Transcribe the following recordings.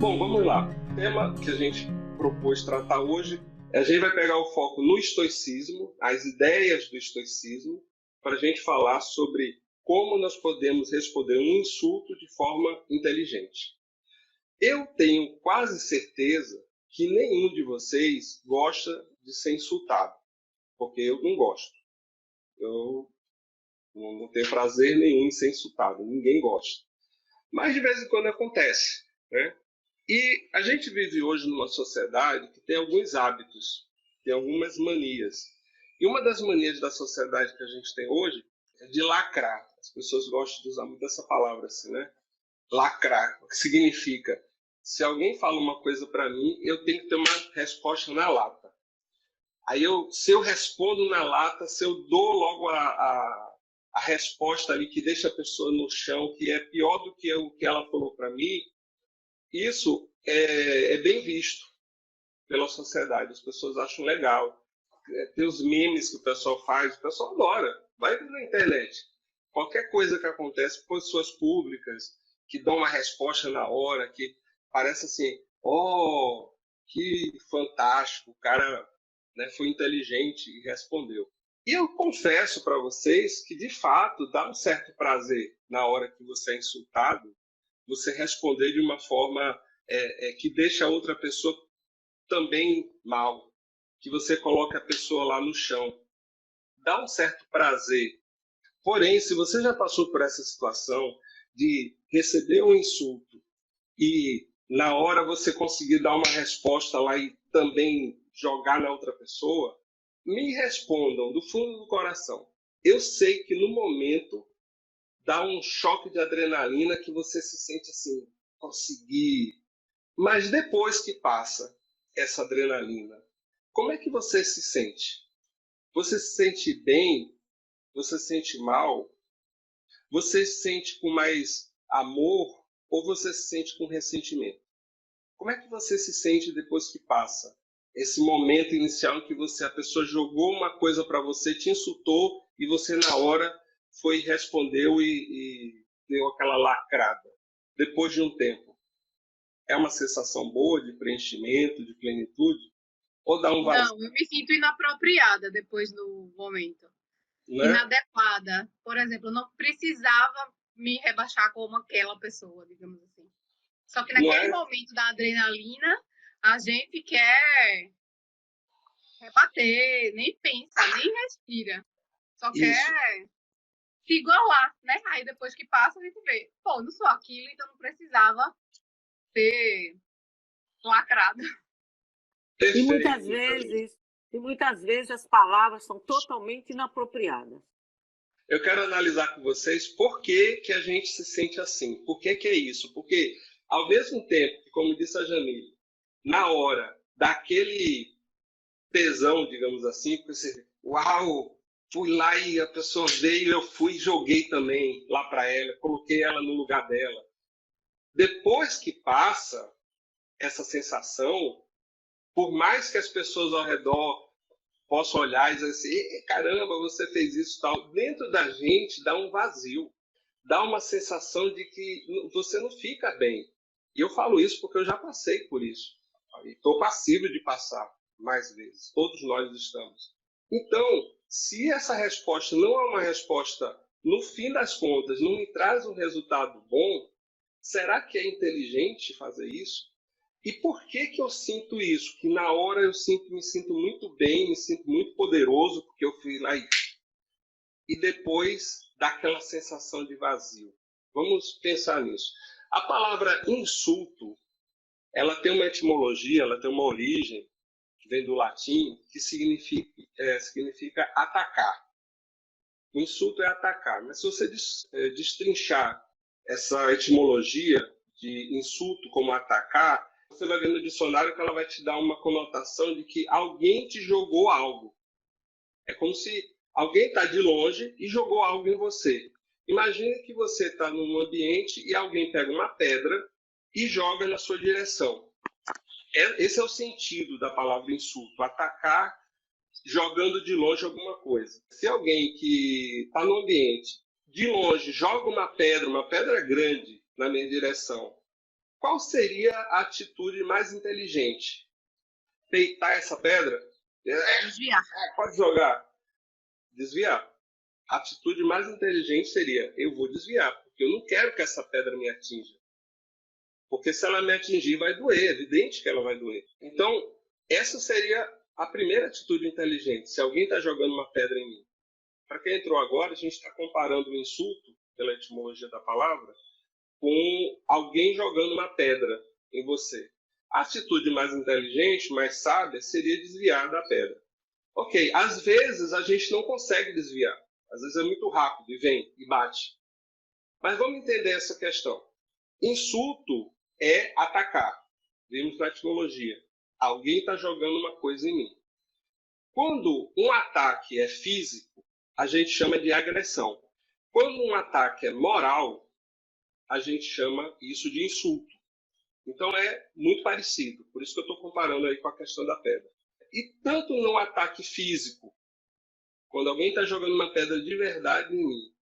Bom, vamos lá. O tema que a gente propôs tratar hoje, a gente vai pegar o foco no estoicismo, as ideias do estoicismo, para a gente falar sobre como nós podemos responder um insulto de forma inteligente. Eu tenho quase certeza que nenhum de vocês gosta de ser insultado, porque eu não gosto. Eu não tenho prazer nenhum em ser insultado, ninguém gosta. Mas de vez em quando acontece, né? E a gente vive hoje numa sociedade que tem alguns hábitos, tem algumas manias. E uma das manias da sociedade que a gente tem hoje é de lacrar. As pessoas gostam de usar muito essa palavra assim, né? Lacrar, o que significa? Se alguém fala uma coisa para mim, eu tenho que ter uma resposta na lata. Aí se eu respondo na lata, se eu dou logo a resposta ali que deixa a pessoa no chão, que é pior do que o que ela falou para mim, isso é bem visto pela sociedade. As pessoas acham legal. Tem os memes que o pessoal faz, o pessoal adora. Vai na internet. Qualquer coisa que acontece, pessoas públicas que dão uma resposta na hora, que parece assim, oh, que fantástico, o cara, né, foi inteligente e respondeu. E eu confesso para vocês que, de fato, dá um certo prazer na hora que você é insultado, você responder de uma forma que deixa a outra pessoa também mal, que você coloca a pessoa lá no chão. Dá um certo prazer. Porém, se você já passou por essa situação de receber um insulto e na hora você conseguir dar uma resposta lá e também jogar na outra pessoa, me respondam do fundo do coração. Eu sei que no momento dá um choque de adrenalina que você se sente assim, conseguir. Mas depois que passa essa adrenalina, como é que você se sente? Você se sente bem? Você se sente mal? Você se sente com mais amor ou você se sente com ressentimento? Como é que você se sente depois que passa esse momento inicial em que a pessoa jogou uma coisa para você, te insultou e você na hora foi respondeu e deu aquela lacrada depois de um tempo? É uma sensação boa de preenchimento, de plenitude? Ou dá um vazio? Não, eu me sinto inapropriada depois do momento. Né? Inadequada. Por exemplo, eu não precisava me rebaixar como aquela pessoa, digamos assim. Só que Não naquele é? momento da adrenalina, a gente quer rebater, nem pensa, nem respira. Só Isso. quer se igualar, né? Aí depois que passa, a gente vê, pô, não sou aquilo, então não precisava ter lacrado. E Perfeito. muitas vezes, e muitas vezes as palavras são totalmente inapropriadas. Eu quero analisar com vocês por que, que a gente se sente assim. Por que, que é isso? Porque, ao mesmo tempo que, como disse a Jamile, na hora daquele tesão, digamos assim, você, uau, fui lá e a pessoa veio, eu fui e joguei também lá para ela, coloquei ela no lugar dela. Depois que passa essa sensação, por mais que as pessoas ao redor possam olhar e dizer assim, caramba, você fez isso e tal, dentro da gente dá um vazio, dá uma sensação de que você não fica bem. E eu falo isso porque eu já passei por isso. Estou passivo de passar mais vezes. Todos nós estamos. Então, se essa resposta não é uma resposta, no fim das contas, não me traz um resultado bom, será que é inteligente fazer isso? E por que que eu sinto isso? Que na hora me sinto muito bem, me sinto muito poderoso, porque eu fui lá e depois dá aquela sensação de vazio. Vamos pensar nisso. A palavra insulto, ela tem uma etimologia, ela tem uma origem, que vem do latim, que significa atacar. O insulto é atacar, mas se você destrinchar essa etimologia de insulto como atacar, você vai ver no dicionário que ela vai te dar uma conotação de que alguém te jogou algo. É como se alguém está de longe e jogou algo em você. Imagine que você está num ambiente e alguém pega uma pedra e joga na sua direção. Esse é o sentido da palavra insulto, atacar jogando de longe alguma coisa. Se alguém que está no ambiente, de longe, joga uma pedra grande na minha direção, Qual seria a atitude mais inteligente? Peitar essa pedra? Desviar. Pode jogar. Desviar. A atitude mais inteligente seria: eu vou desviar, porque eu não quero que essa pedra me atinja. Porque se ela me atingir, vai doer. É evidente que ela vai doer. Então, essa seria a primeira atitude inteligente. Se alguém está jogando uma pedra em mim. Para quem entrou agora, a gente está comparando o insulto, pela etimologia da palavra, com alguém jogando uma pedra em você. A atitude mais inteligente, mais sábia, seria desviar da pedra. Ok, às vezes a gente não consegue desviar. Às vezes é muito rápido e vem e bate. Mas vamos entender essa questão. Insulto é atacar. Vimos na etimologia. Alguém está jogando uma coisa em mim. Quando um ataque é físico, a gente chama de agressão. Quando um ataque é moral, a gente chama isso de insulto. Então é muito parecido. Por isso que eu estou comparando aí com a questão da pedra. E tanto no ataque físico, quando alguém está jogando uma pedra de verdade em mim,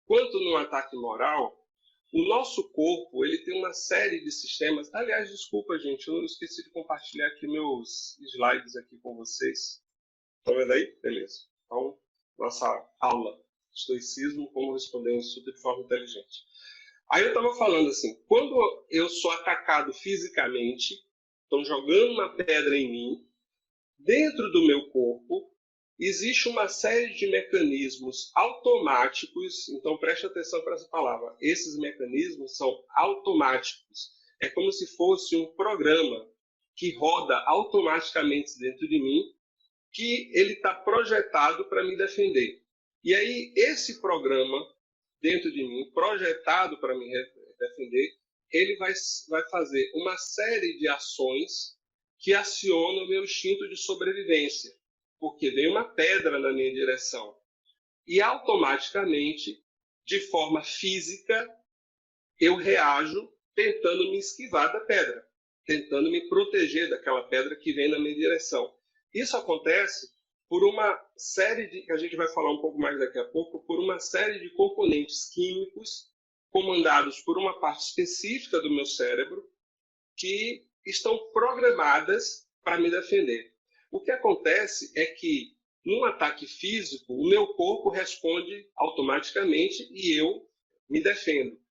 quanto no ataque moral, o nosso corpo ele tem uma série de sistemas. Aliás, desculpa, gente, eu esqueci de compartilhar aqui meus slides aqui com vocês. Estão vendo aí? Beleza. Então, nossa aula, estoicismo, como responder um insulto de forma inteligente. Aí eu estava falando assim, quando eu sou atacado fisicamente, estão jogando uma pedra em mim, dentro do meu corpo, existe uma série de mecanismos automáticos, então preste atenção para essa palavra, esses mecanismos são automáticos. É como se fosse um programa que roda automaticamente dentro de mim, que ele está projetado para me defender. E aí, esse programa dentro de mim, projetado para me defender, ele vai fazer uma série de ações que acionam o meu instinto de sobrevivência, porque vem uma pedra na minha direção. E automaticamente, de forma física, eu reajo tentando me esquivar da pedra, tentando me proteger daquela pedra que vem na minha direção. Isso acontece por uma série de, que a gente vai falar um pouco mais daqui a pouco, por uma série de componentes químicos comandados por uma parte específica do meu cérebro que estão programadas para me defender. O que acontece é que, num ataque físico, o meu corpo responde automaticamente e eu me defendo.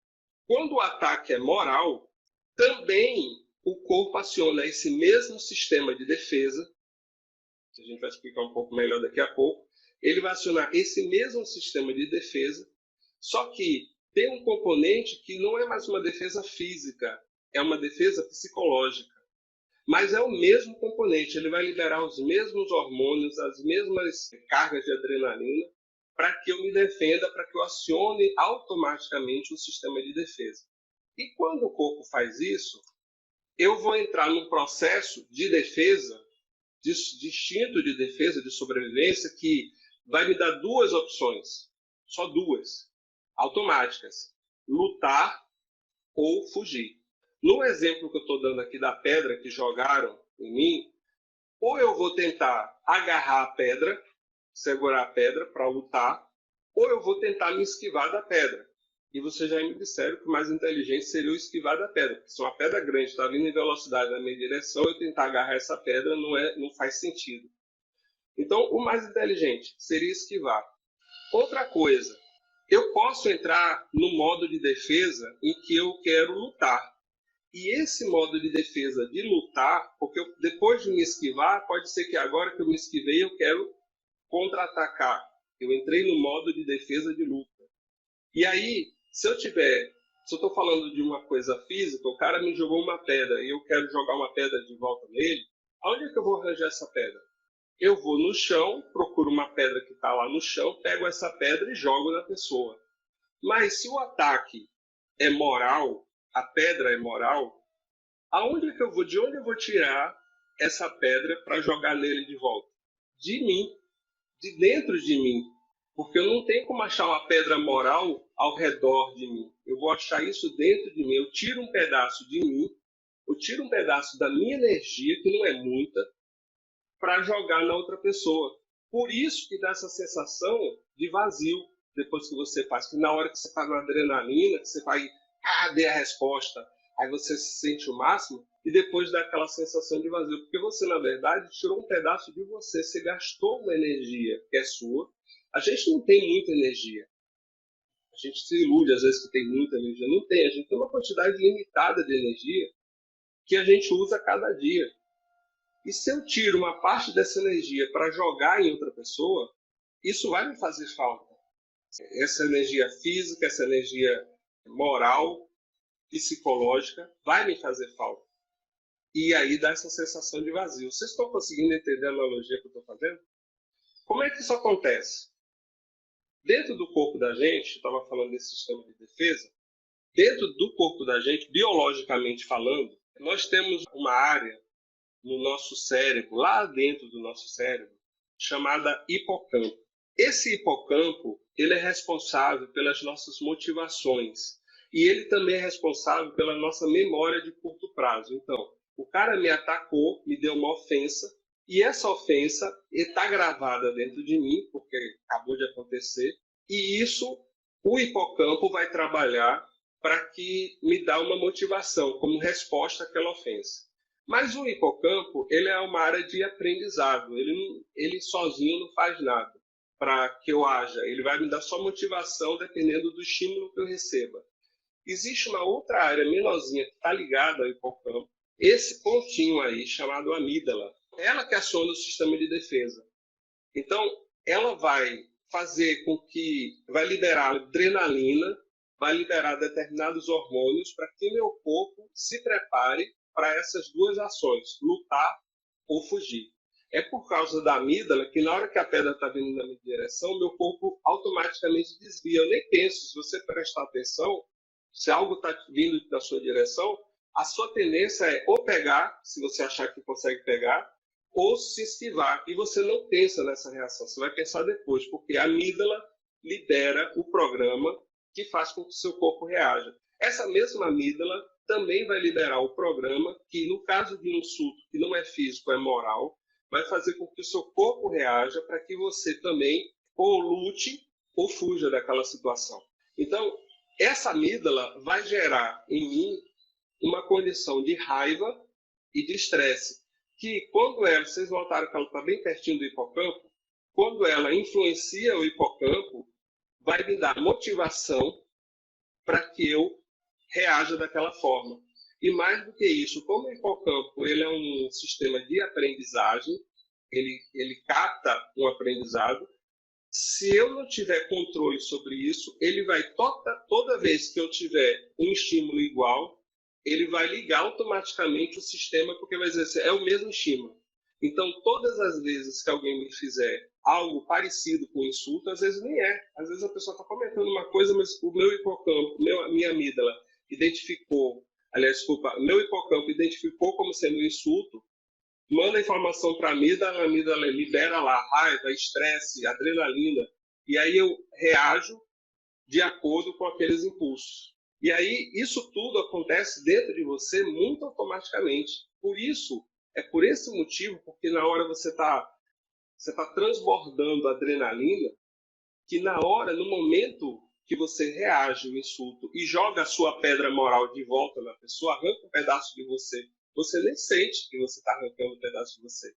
Quando o ataque é moral, também o corpo aciona esse mesmo sistema de defesa, que a gente vai explicar um pouco melhor daqui a pouco, ele vai acionar esse mesmo sistema de defesa, só que tem um componente que não é mais uma defesa física, é uma defesa psicológica. Mas é o mesmo componente, ele vai liberar os mesmos hormônios, as mesmas cargas de adrenalina, para que eu me defenda, para que eu acione automaticamente o sistema de defesa. E quando o corpo faz isso, eu vou entrar num processo de defesa, de instinto de defesa, de sobrevivência, que vai me dar duas opções, só duas, automáticas: lutar ou fugir. No exemplo que eu estou dando aqui da pedra que jogaram em mim, ou eu vou tentar agarrar a pedra, segurar a pedra para lutar, ou eu vou tentar me esquivar da pedra. E vocês já me disseram que o mais inteligente seria o esquivar da pedra. Porque se uma pedra grande está vindo em velocidade na minha direção, eu tentar agarrar essa pedra não faz sentido. Então, o mais inteligente seria esquivar. Outra coisa, eu posso entrar no modo de defesa em que eu quero lutar. E esse modo de defesa de lutar, porque depois de me esquivar, pode ser que agora que eu me esquivei, eu quero contra-atacar. Eu entrei no modo de defesa de luta. E aí, se eu estou falando de uma coisa física, o cara me jogou uma pedra e eu quero jogar uma pedra de volta nele, aonde é que eu vou arranjar essa pedra? Eu vou no chão, procuro uma pedra que está lá no chão, pego essa pedra e jogo na pessoa. Mas se o ataque é moral, a pedra é moral, aonde é que eu vou? De onde eu vou tirar essa pedra para jogar nele de volta? De mim, de dentro de mim. Porque eu não tenho como achar uma pedra moral ao redor de mim. Eu vou achar isso dentro de mim. Eu tiro um pedaço de mim, eu tiro um pedaço da minha energia, que não é muita, para jogar na outra pessoa. Por isso que dá essa sensação de vazio depois que você faz. Que na hora que você está na adrenalina, que você vai, dê a resposta. aí você se sente o máximo e depois dá aquela sensação de vazio, porque você, na verdade, tirou um pedaço de você, você gastou uma energia que é sua. A gente não tem muita energia. A gente se ilude às vezes que tem muita energia. Não tem, a gente tem uma quantidade limitada de energia que a gente usa a cada dia. E se eu tiro uma parte dessa energia para jogar em outra pessoa, isso vai me fazer falta. Essa energia física, essa energia moral, psicológica, vai me fazer falta. E aí dá essa sensação de vazio. Vocês estão conseguindo entender a analogia que eu estou fazendo? Como é que isso acontece? Dentro do corpo da gente, estava falando desse sistema de defesa, dentro do corpo da gente, biologicamente falando, nós temos uma área no nosso cérebro, lá dentro do nosso cérebro, chamada hipocampo. Esse hipocampo, ele é responsável pelas nossas motivações e ele também é responsável pela nossa memória de curto prazo. Então, o cara me atacou, me deu uma ofensa e essa ofensa está gravada dentro de mim, porque acabou de acontecer, e isso o hipocampo vai trabalhar para que me dá uma motivação como resposta àquela ofensa. Mas o hipocampo, ele é uma área de aprendizado, ele sozinho não faz nada para que eu haja, ele vai me dar só motivação dependendo do estímulo que eu receba. Existe uma outra área menorzinha que está ligada ao hipocampo, esse pontinho aí chamado amígdala, ela que aciona o sistema de defesa. Então, ela vai fazer com que, vai liberar adrenalina, vai liberar determinados hormônios para que meu corpo se prepare para essas duas ações, lutar ou fugir. É por causa da amígdala que na hora que a pedra está vindo na minha direção, meu corpo automaticamente desvia. Eu nem penso, se você prestar atenção, se algo está vindo na sua direção, a sua tendência é ou pegar, se você achar que consegue pegar, ou se esquivar. E você não pensa nessa reação, você vai pensar depois, porque a amígdala libera o programa que faz com que o seu corpo reaja. Essa mesma amígdala também vai liberar o programa que, no caso de um insulto que não é físico, é moral, vai fazer com que o seu corpo reaja para que você também ou lute ou fuja daquela situação. Então, essa amígdala vai gerar em mim uma condição de raiva e de estresse, que quando ela, vocês notaram que ela está bem pertinho do hipocampo, quando ela influencia o hipocampo, vai me dar motivação para que eu reaja daquela forma. E mais do que isso, como o hipocampo ele é um sistema de aprendizagem, ele capta um aprendizado, se eu não tiver controle sobre isso, ele vai toda vez que eu tiver um estímulo igual, ele vai ligar automaticamente o sistema, porque vai dizer assim, é o mesmo estímulo. Então, todas as vezes que alguém me fizer algo parecido com insulto, às vezes nem é. Às vezes a pessoa está comentando uma coisa, mas o meu hipocampo, minha amígdala identificou, aliás, desculpa, meu hipocampo identificou como sendo um insulto, manda informação para a amígdala libera lá raiva, estresse, adrenalina, e aí eu reajo de acordo com aqueles impulsos. E aí isso tudo acontece dentro de você muito automaticamente. Por isso, é por esse motivo, porque na hora você tá transbordando adrenalina, que na hora, no momento que você reage ao insulto e joga a sua pedra moral de volta na pessoa, arranca um pedaço de você, você nem sente que você está arrancando um pedaço de você.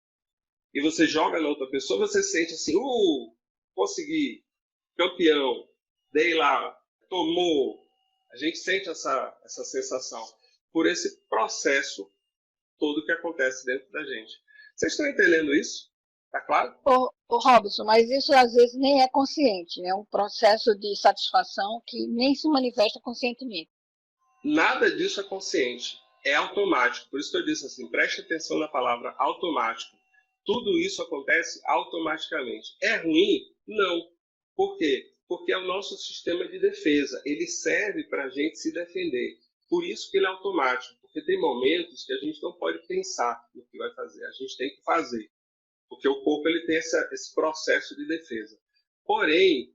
E você joga na outra pessoa, você sente assim, consegui, campeão, dei lá, tomou. A gente sente essa sensação por esse processo todo que acontece dentro da gente. Vocês estão entendendo isso? Tá claro? Ô Robson, mas isso às vezes nem é consciente, é um processo de satisfação que nem se manifesta conscientemente. Nada disso é consciente, é automático. Por isso que eu disse assim, preste atenção na palavra automático. Tudo isso acontece automaticamente. É ruim? Não. Por quê? Porque é o nosso sistema de defesa. Ele serve para a gente se defender. Por isso que ele é automático. Porque tem momentos que a gente não pode pensar no que vai fazer. A gente tem que fazer. Porque o corpo ele tem esse processo de defesa. Porém,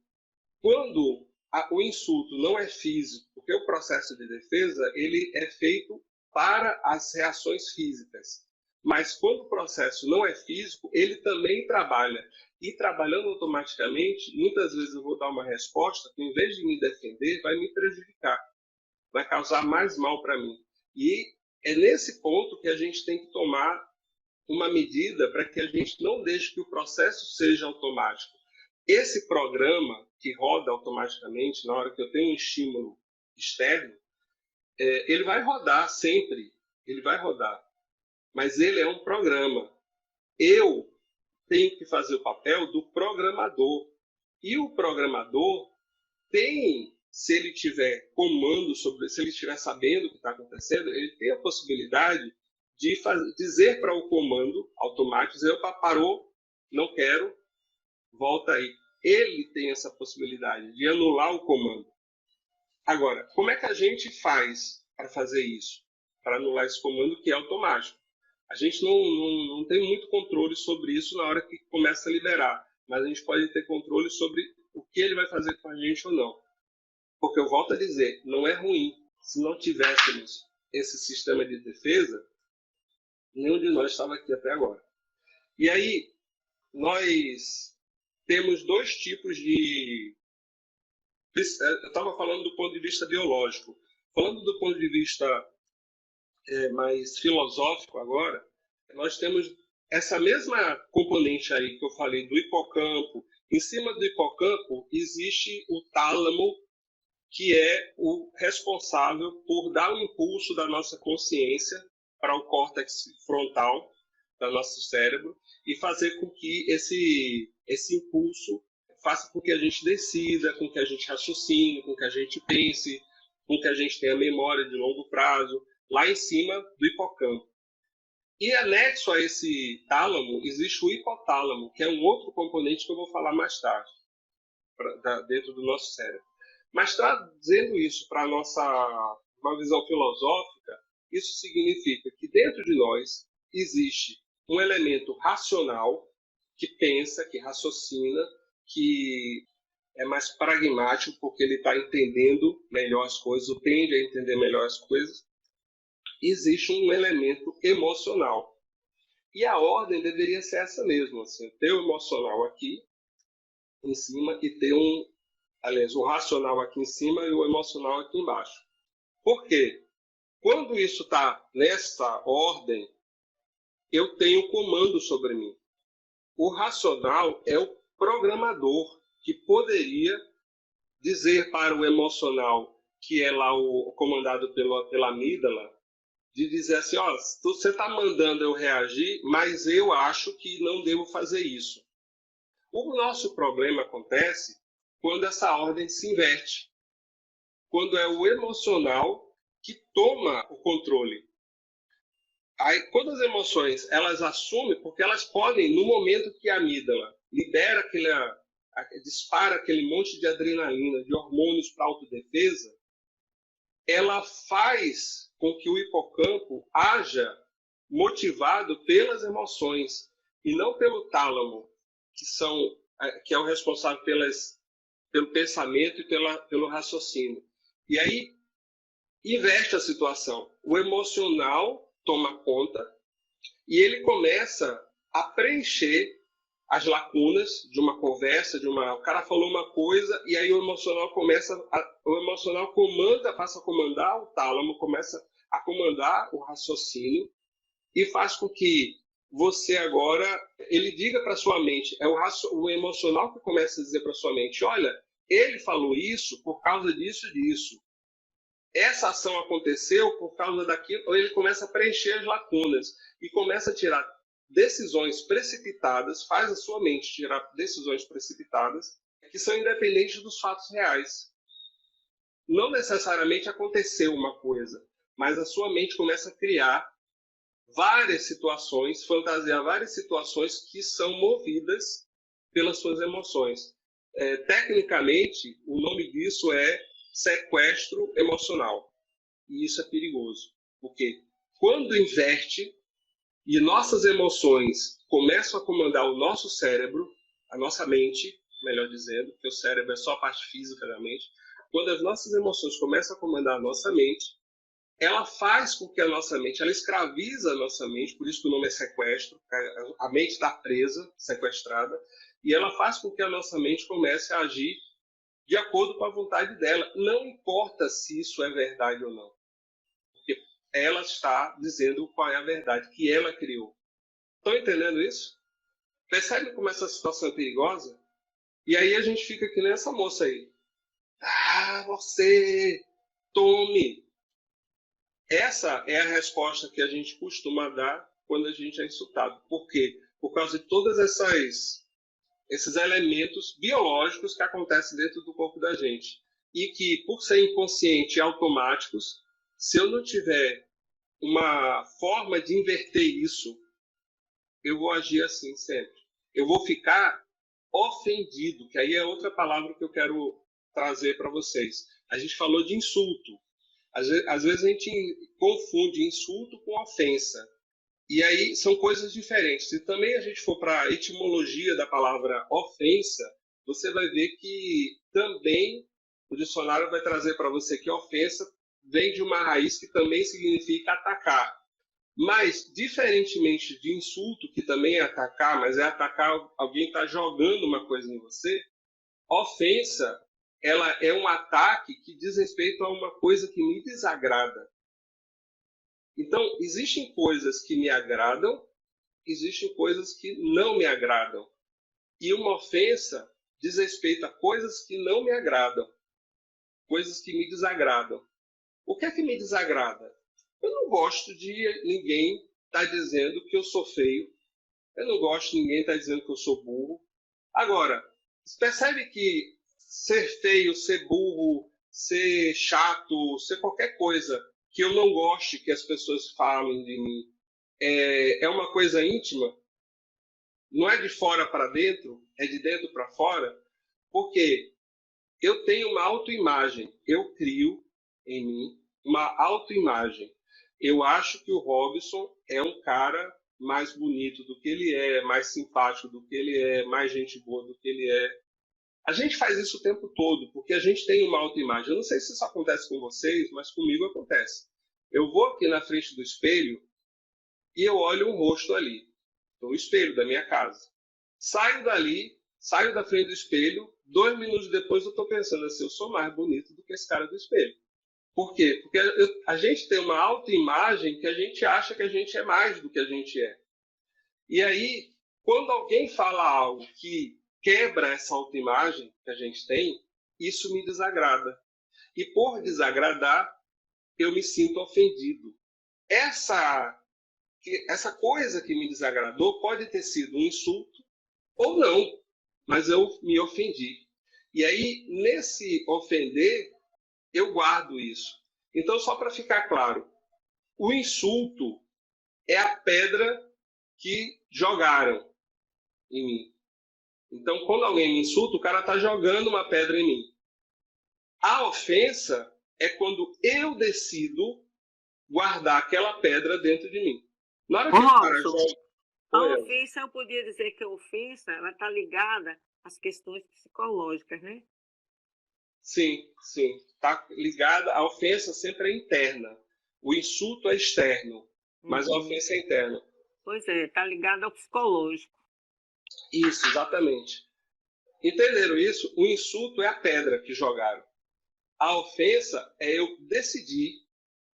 quando o insulto não é físico, porque o processo de defesa ele é feito para as reações físicas. Mas quando o processo não é físico, ele também trabalha. E trabalhando automaticamente, muitas vezes eu vou dar uma resposta que, em vez de me defender, vai me prejudicar. Vai causar mais mal para mim. E é nesse ponto que a gente tem que tomar uma medida para que a gente não deixe que o processo seja automático. Esse programa que roda automaticamente, na hora que eu tenho um estímulo externo, ele vai rodar sempre, ele vai rodar, mas ele é um programa. Eu tenho que fazer o papel do programador. E o programador tem, se ele tiver comando sobre, se ele estiver sabendo o que está acontecendo, ele tem a possibilidade de dizer para o comando automático, dizer, opa, parou, não quero, volta aí. Ele tem essa possibilidade de anular o comando. Agora, como é que a gente faz para fazer isso? Para anular esse comando que é automático. A gente não tem muito controle sobre isso na hora que começa a liberar, mas a gente pode ter controle sobre o que ele vai fazer com a gente ou não. Porque eu volto a dizer, não é ruim. Se não tivéssemos esse sistema de defesa, nenhum de nós estava aqui até agora. E aí, nós temos dois tipos de... Eu estava falando do ponto de vista biológico. Falando do ponto de vista mais filosófico agora, nós temos essa mesma componente aí que eu falei do hipocampo. Em cima do hipocampo existe o tálamo, que é o responsável por dar o impulso da nossa consciência para o córtex frontal do nosso cérebro e fazer com que esse impulso faça com que a gente decida, com que a gente raciocine, com que a gente pense, com que a gente tenha memória de longo prazo, lá em cima do hipocampo. E anexo a esse tálamo existe o hipotálamo, que é um outro componente que eu vou falar mais tarde, dentro do nosso cérebro. Mas trazendo isso para uma visão filosófica, isso significa que dentro de nós existe um elemento racional que pensa, que raciocina, que é mais pragmático porque ele está entendendo melhor as coisas, ou tende a entender melhor as coisas. Existe um elemento emocional. E a ordem deveria ser essa mesmo, assim, ter o emocional aqui em cima e ter o racional aqui em cima e o emocional aqui embaixo. Por quê? Quando isso está nessa ordem, eu tenho comando sobre mim. O racional é o programador que poderia dizer para o emocional, que é lá comandado pela amígdala, de dizer assim, ó, você está mandando eu reagir, mas eu acho que não devo fazer isso. O nosso problema acontece quando essa ordem se inverte. Quando é o emocional que toma o controle. Aí, quando as emoções elas assumem, porque elas podem, no momento que a amígdala libera dispara aquele monte de adrenalina, de hormônios para autodefesa, ela faz com que o hipocampo haja motivado pelas emoções e não pelo tálamo, que é o responsável pelo pensamento e pelo raciocínio. E aí inverte a situação. O emocional toma conta e ele começa a preencher as lacunas de uma conversa, o cara falou uma coisa e aí o emocional passa a comandar o tálamo, começa a comandar o raciocínio e faz com que você agora, ele diga para sua mente, é o emocional que começa a dizer para sua mente, olha, ele falou isso por causa disso e disso. Essa ação aconteceu por causa daquilo, ou ele começa a preencher as lacunas e começa a tirar decisões precipitadas, faz a sua mente tirar decisões precipitadas que são independentes dos fatos reais. Não necessariamente aconteceu uma coisa, mas a sua mente começa a criar várias situações, fantasiar várias situações que são movidas pelas suas emoções. Tecnicamente, o nome disso é sequestro emocional. E isso é perigoso, porque quando inverte e nossas emoções começam a comandar o nosso cérebro, a nossa mente, melhor dizendo, porque o cérebro é só a parte física da mente, quando as nossas emoções começam a comandar a nossa mente, ela faz com que a nossa mente, ela escraviza a nossa mente, por isso que o nome é sequestro, a mente está presa, sequestrada, e ela faz com que a nossa mente comece a agir de acordo com a vontade dela. Não importa se isso é verdade ou não. Porque ela está dizendo qual é a verdade que ela criou. Estão entendendo isso? Percebe como essa situação é perigosa? E aí a gente fica que nem essa moça aí. Ah, você, tome. Essa é a resposta que a gente costuma dar quando a gente é insultado. Por quê? Por causa de todos esses elementos biológicos que acontecem dentro do corpo da gente. E que, por ser inconsciente e automáticos, se eu não tiver uma forma de inverter isso, eu vou agir assim sempre. Eu vou ficar ofendido, que aí é outra palavra que eu quero trazer para vocês. A gente falou de insulto. Às vezes a gente confunde insulto com ofensa. E aí são coisas diferentes. Se também a gente for para a etimologia da palavra ofensa, você vai ver que também o dicionário vai trazer para você que ofensa vem de uma raiz que também significa atacar. Mas, diferentemente de insulto, que também é atacar, mas é atacar alguém está jogando uma coisa em você, ofensa, ela é um ataque que diz respeito a uma coisa que me desagrada. Então, existem coisas que me agradam, existem coisas que não me agradam. E uma ofensa diz respeito a coisas que não me agradam, coisas que me desagradam. O que é que me desagrada? Eu não gosto de ninguém estar dizendo que eu sou feio. Eu não gosto de ninguém estar dizendo que eu sou burro. Agora, você percebe que ser feio, ser burro, ser chato, ser qualquer coisa que eu não goste que as pessoas falem de mim é uma coisa íntima? Não é de fora para dentro, é de dentro para fora? Porque eu tenho uma autoimagem. Eu crio em mim uma autoimagem. Eu acho que o Robson é um cara mais bonito do que ele é, mais simpático do que ele é, mais gente boa do que ele é. A gente faz isso o tempo todo, porque a gente tem uma autoimagem. Eu não sei se isso acontece com vocês, mas comigo acontece. Eu vou aqui na frente do espelho e eu olho um rosto ali, no espelho da minha casa. Saio dali, saio da frente do espelho, 2 minutos depois eu estou pensando assim, eu sou mais bonito do que esse cara do espelho. Por quê? Porque a gente tem uma autoimagem que a gente acha que a gente é mais do que a gente é. E aí, quando alguém fala algo que quebra essa autoimagem que a gente tem, isso me desagrada. E por desagradar, eu me sinto ofendido. Essa coisa que me desagradou pode ter sido um insulto ou não, mas eu me ofendi. E aí, nesse ofender, eu guardo isso. Então, só para ficar claro, o insulto é a pedra que jogaram em mim. Então, quando alguém me insulta, o cara está jogando uma pedra em mim. A ofensa é quando eu decido guardar aquela pedra dentro de mim. Na hora que o cara joga... A ofensa, eu podia dizer que a ofensa está ligada às questões psicológicas, né? Sim, sim. Está ligada. A ofensa sempre é interna. O insulto é externo, mas a ofensa é interna. Pois é, está ligada ao psicológico. Isso, exatamente. Entenderam isso? O insulto é a pedra que jogaram. A ofensa é eu decidir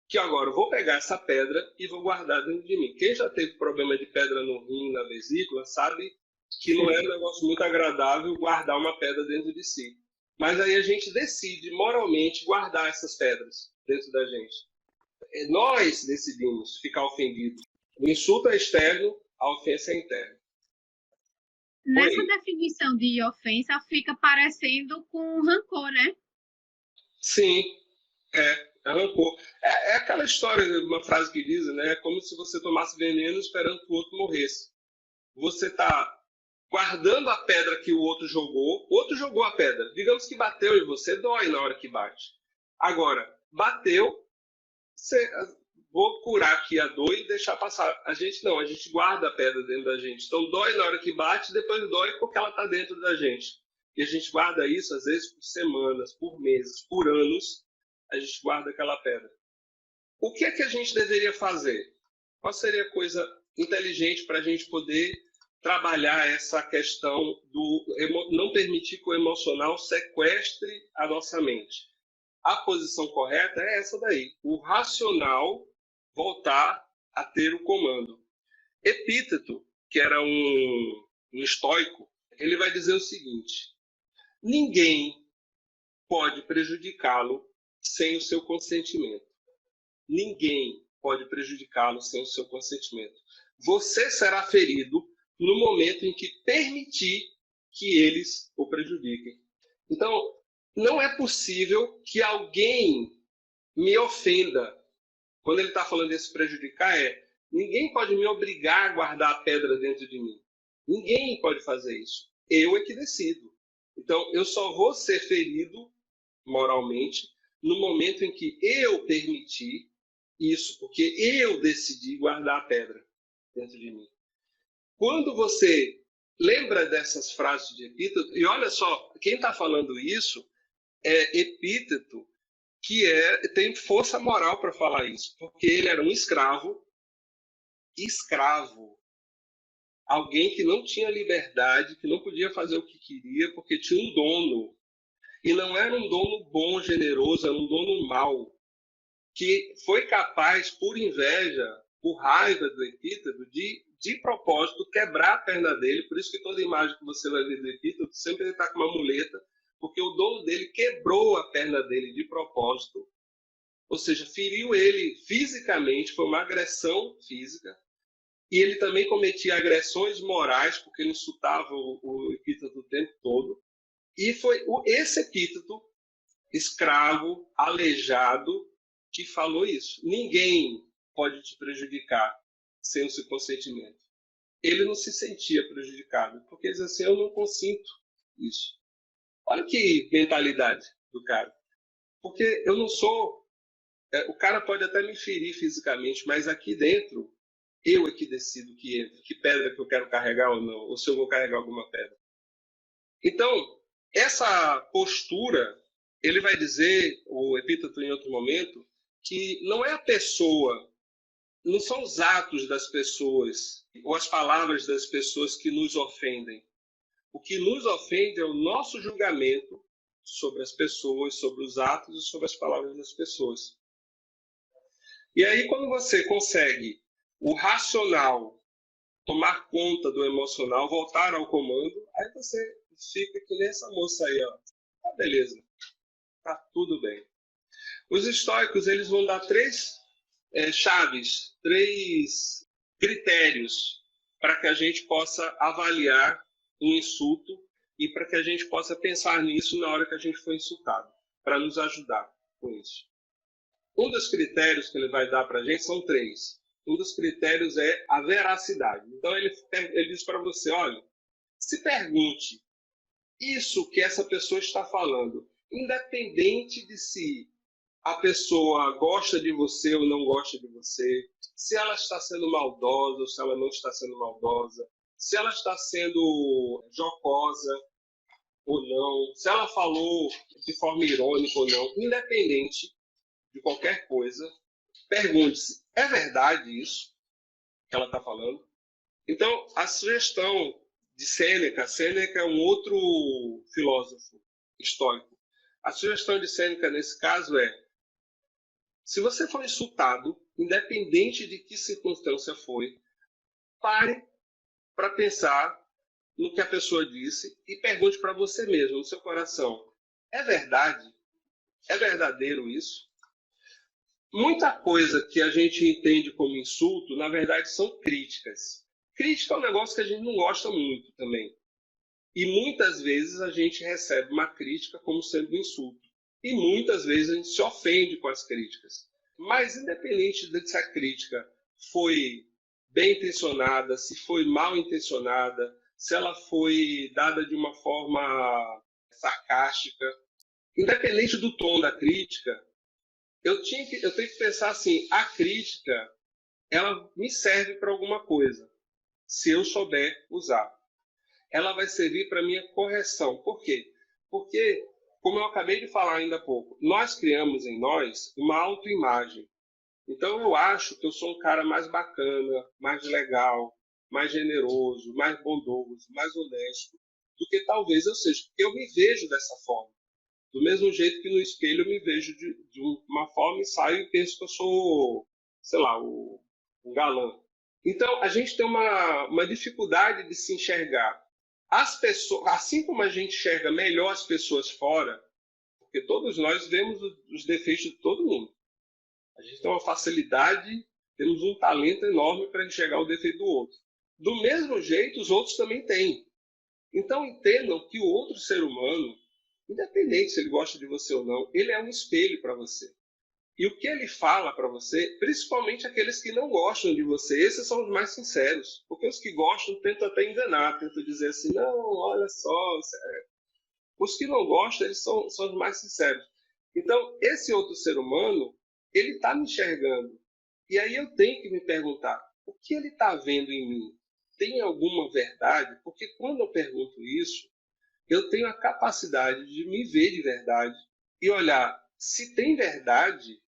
que agora eu vou pegar essa pedra e vou guardar dentro de mim. Quem já teve problema de pedra no rim, na vesícula, sabe que não é um negócio muito agradável guardar uma pedra dentro de si. Mas aí a gente decide moralmente guardar essas pedras dentro da gente. Nós decidimos ficar ofendidos. O insulto é externo, a ofensa é interna. Nessa definição de ofensa fica parecendo com rancor, né? Sim, é rancor. É aquela história, uma frase que dizem, né? É como se você tomasse veneno esperando que o outro morresse. Você está guardando a pedra que o outro jogou a pedra. Digamos que bateu em você, dói na hora que bate. Agora, bateu, vou curar aqui a dor e deixar passar. A gente guarda a pedra dentro da gente. Então dói na hora que bate, depois dói porque ela está dentro da gente. E a gente guarda isso, às vezes, por semanas, por meses, por anos, a gente guarda aquela pedra. O que é que a gente deveria fazer? Qual seria a coisa inteligente para a gente poder trabalhar essa questão do não permitir que o emocional sequestre a nossa mente? A posição correta é essa daí. O racional voltar a ter o comando. Epíteto, que era um estoico, ele vai dizer o seguinte: ninguém pode prejudicá-lo sem o seu consentimento. Ninguém pode prejudicá-lo sem o seu consentimento. Você será ferido no momento em que permitir que eles o prejudiquem. Então, não é possível que alguém me ofenda. Quando ele está falando desse prejudicar, ninguém pode me obrigar a guardar a pedra dentro de mim. Ninguém pode fazer isso. Eu é que decido. Então, eu só vou ser ferido moralmente no momento em que eu permitir isso, porque eu decidi guardar a pedra dentro de mim. Quando você lembra dessas frases de Epíteto, e olha só, quem está falando isso é Epíteto, que tem força moral para falar isso, porque ele era um escravo, alguém que não tinha liberdade, que não podia fazer o que queria, porque tinha um dono. E não era um dono bom, generoso, era um dono mau, que foi capaz, por inveja, por raiva do Epíteto, de propósito, quebrar a perna dele. Por isso que toda imagem que você vai ver do Epíteto, sempre ele está com uma muleta, porque o dono dele quebrou a perna dele de propósito, ou seja, feriu ele fisicamente, foi uma agressão física, e ele também cometia agressões morais, porque ele insultava o Epíteto o tempo todo. E foi esse Epíteto, escravo, aleijado, que falou isso. Ninguém pode te prejudicar sem o seu consentimento. Ele não se sentia prejudicado, porque ele dizia assim: eu não consinto isso. Olha que mentalidade do cara. Porque eu não sou... o cara pode até me ferir fisicamente, mas aqui dentro, eu é que decido que pedra que eu quero carregar ou não, ou se eu vou carregar alguma pedra. Então, essa postura, ele vai dizer, o Epíteto em outro momento, que não é a pessoa, não são os atos das pessoas ou as palavras das pessoas que nos ofendem. O que nos ofende é o nosso julgamento sobre as pessoas, sobre os atos e sobre as palavras das pessoas. E aí, quando você consegue o racional tomar conta do emocional, voltar ao comando, aí você fica que nem essa moça aí, ó. Tá, beleza. Tá tudo bem. Os estoicos, eles vão dar três chaves, três critérios para que a gente possa avaliar um insulto e para que a gente possa pensar nisso na hora que a gente for insultado, para nos ajudar com isso. Um dos critérios que ele vai dar para a gente são três. Um dos critérios é a veracidade. Então ele diz para você: olha, se pergunte isso que essa pessoa está falando, independente de se a pessoa gosta de você ou não gosta de você, se ela está sendo maldosa ou se ela não está sendo maldosa, se ela está sendo jocosa ou não, se ela falou de forma irônica ou não, independente de qualquer coisa, pergunte-se: é verdade isso que ela está falando? Então, a sugestão de Sêneca é um outro filósofo estoico. A sugestão de Sêneca nesse caso é: se você for insultado, independente de que circunstância foi, pare para pensar no que a pessoa disse e pergunte para você mesmo, no seu coração: é verdade? É verdadeiro isso? Muita coisa que a gente entende como insulto, na verdade, são críticas. Crítica é um negócio que a gente não gosta muito também. E muitas vezes a gente recebe uma crítica como sendo um insulto. E muitas vezes a gente se ofende com as críticas. Mas independente de se a crítica foi bem intencionada, se foi mal intencionada, se ela foi dada de uma forma sarcástica, independente do tom da crítica, eu tenho que pensar assim: a crítica, ela me serve para alguma coisa, se eu souber usar. Ela vai servir para minha correção. Por quê? Porque, como eu acabei de falar ainda há pouco, nós criamos em nós uma autoimagem. Então eu acho que eu sou um cara mais bacana, mais legal, mais generoso, mais bondoso, mais honesto do que talvez eu seja. Eu me vejo dessa forma. Do mesmo jeito que no espelho eu me vejo de uma forma e saio e penso que eu sou, sei lá, um galã. Então, a gente tem uma dificuldade de se enxergar. As pessoas, assim como a gente enxerga melhor as pessoas fora, porque todos nós vemos os defeitos de todo mundo. A gente tem uma facilidade, temos um talento enorme para enxergar o defeito do outro. Do mesmo jeito, os outros também têm. Então, entendam que o outro ser humano, independente se ele gosta de você ou não, ele é um espelho para você. E o que ele fala para você, principalmente aqueles que não gostam de você, esses são os mais sinceros. Porque os que gostam tentam até enganar, tentam dizer assim, não, olha só. Os que não gostam, eles são os mais sinceros. Então, esse outro ser humano, ele está me enxergando. E aí eu tenho que me perguntar, o que ele está vendo em mim? Tem alguma verdade? Porque quando eu pergunto isso, eu tenho a capacidade de me ver de verdade e olhar se tem verdade,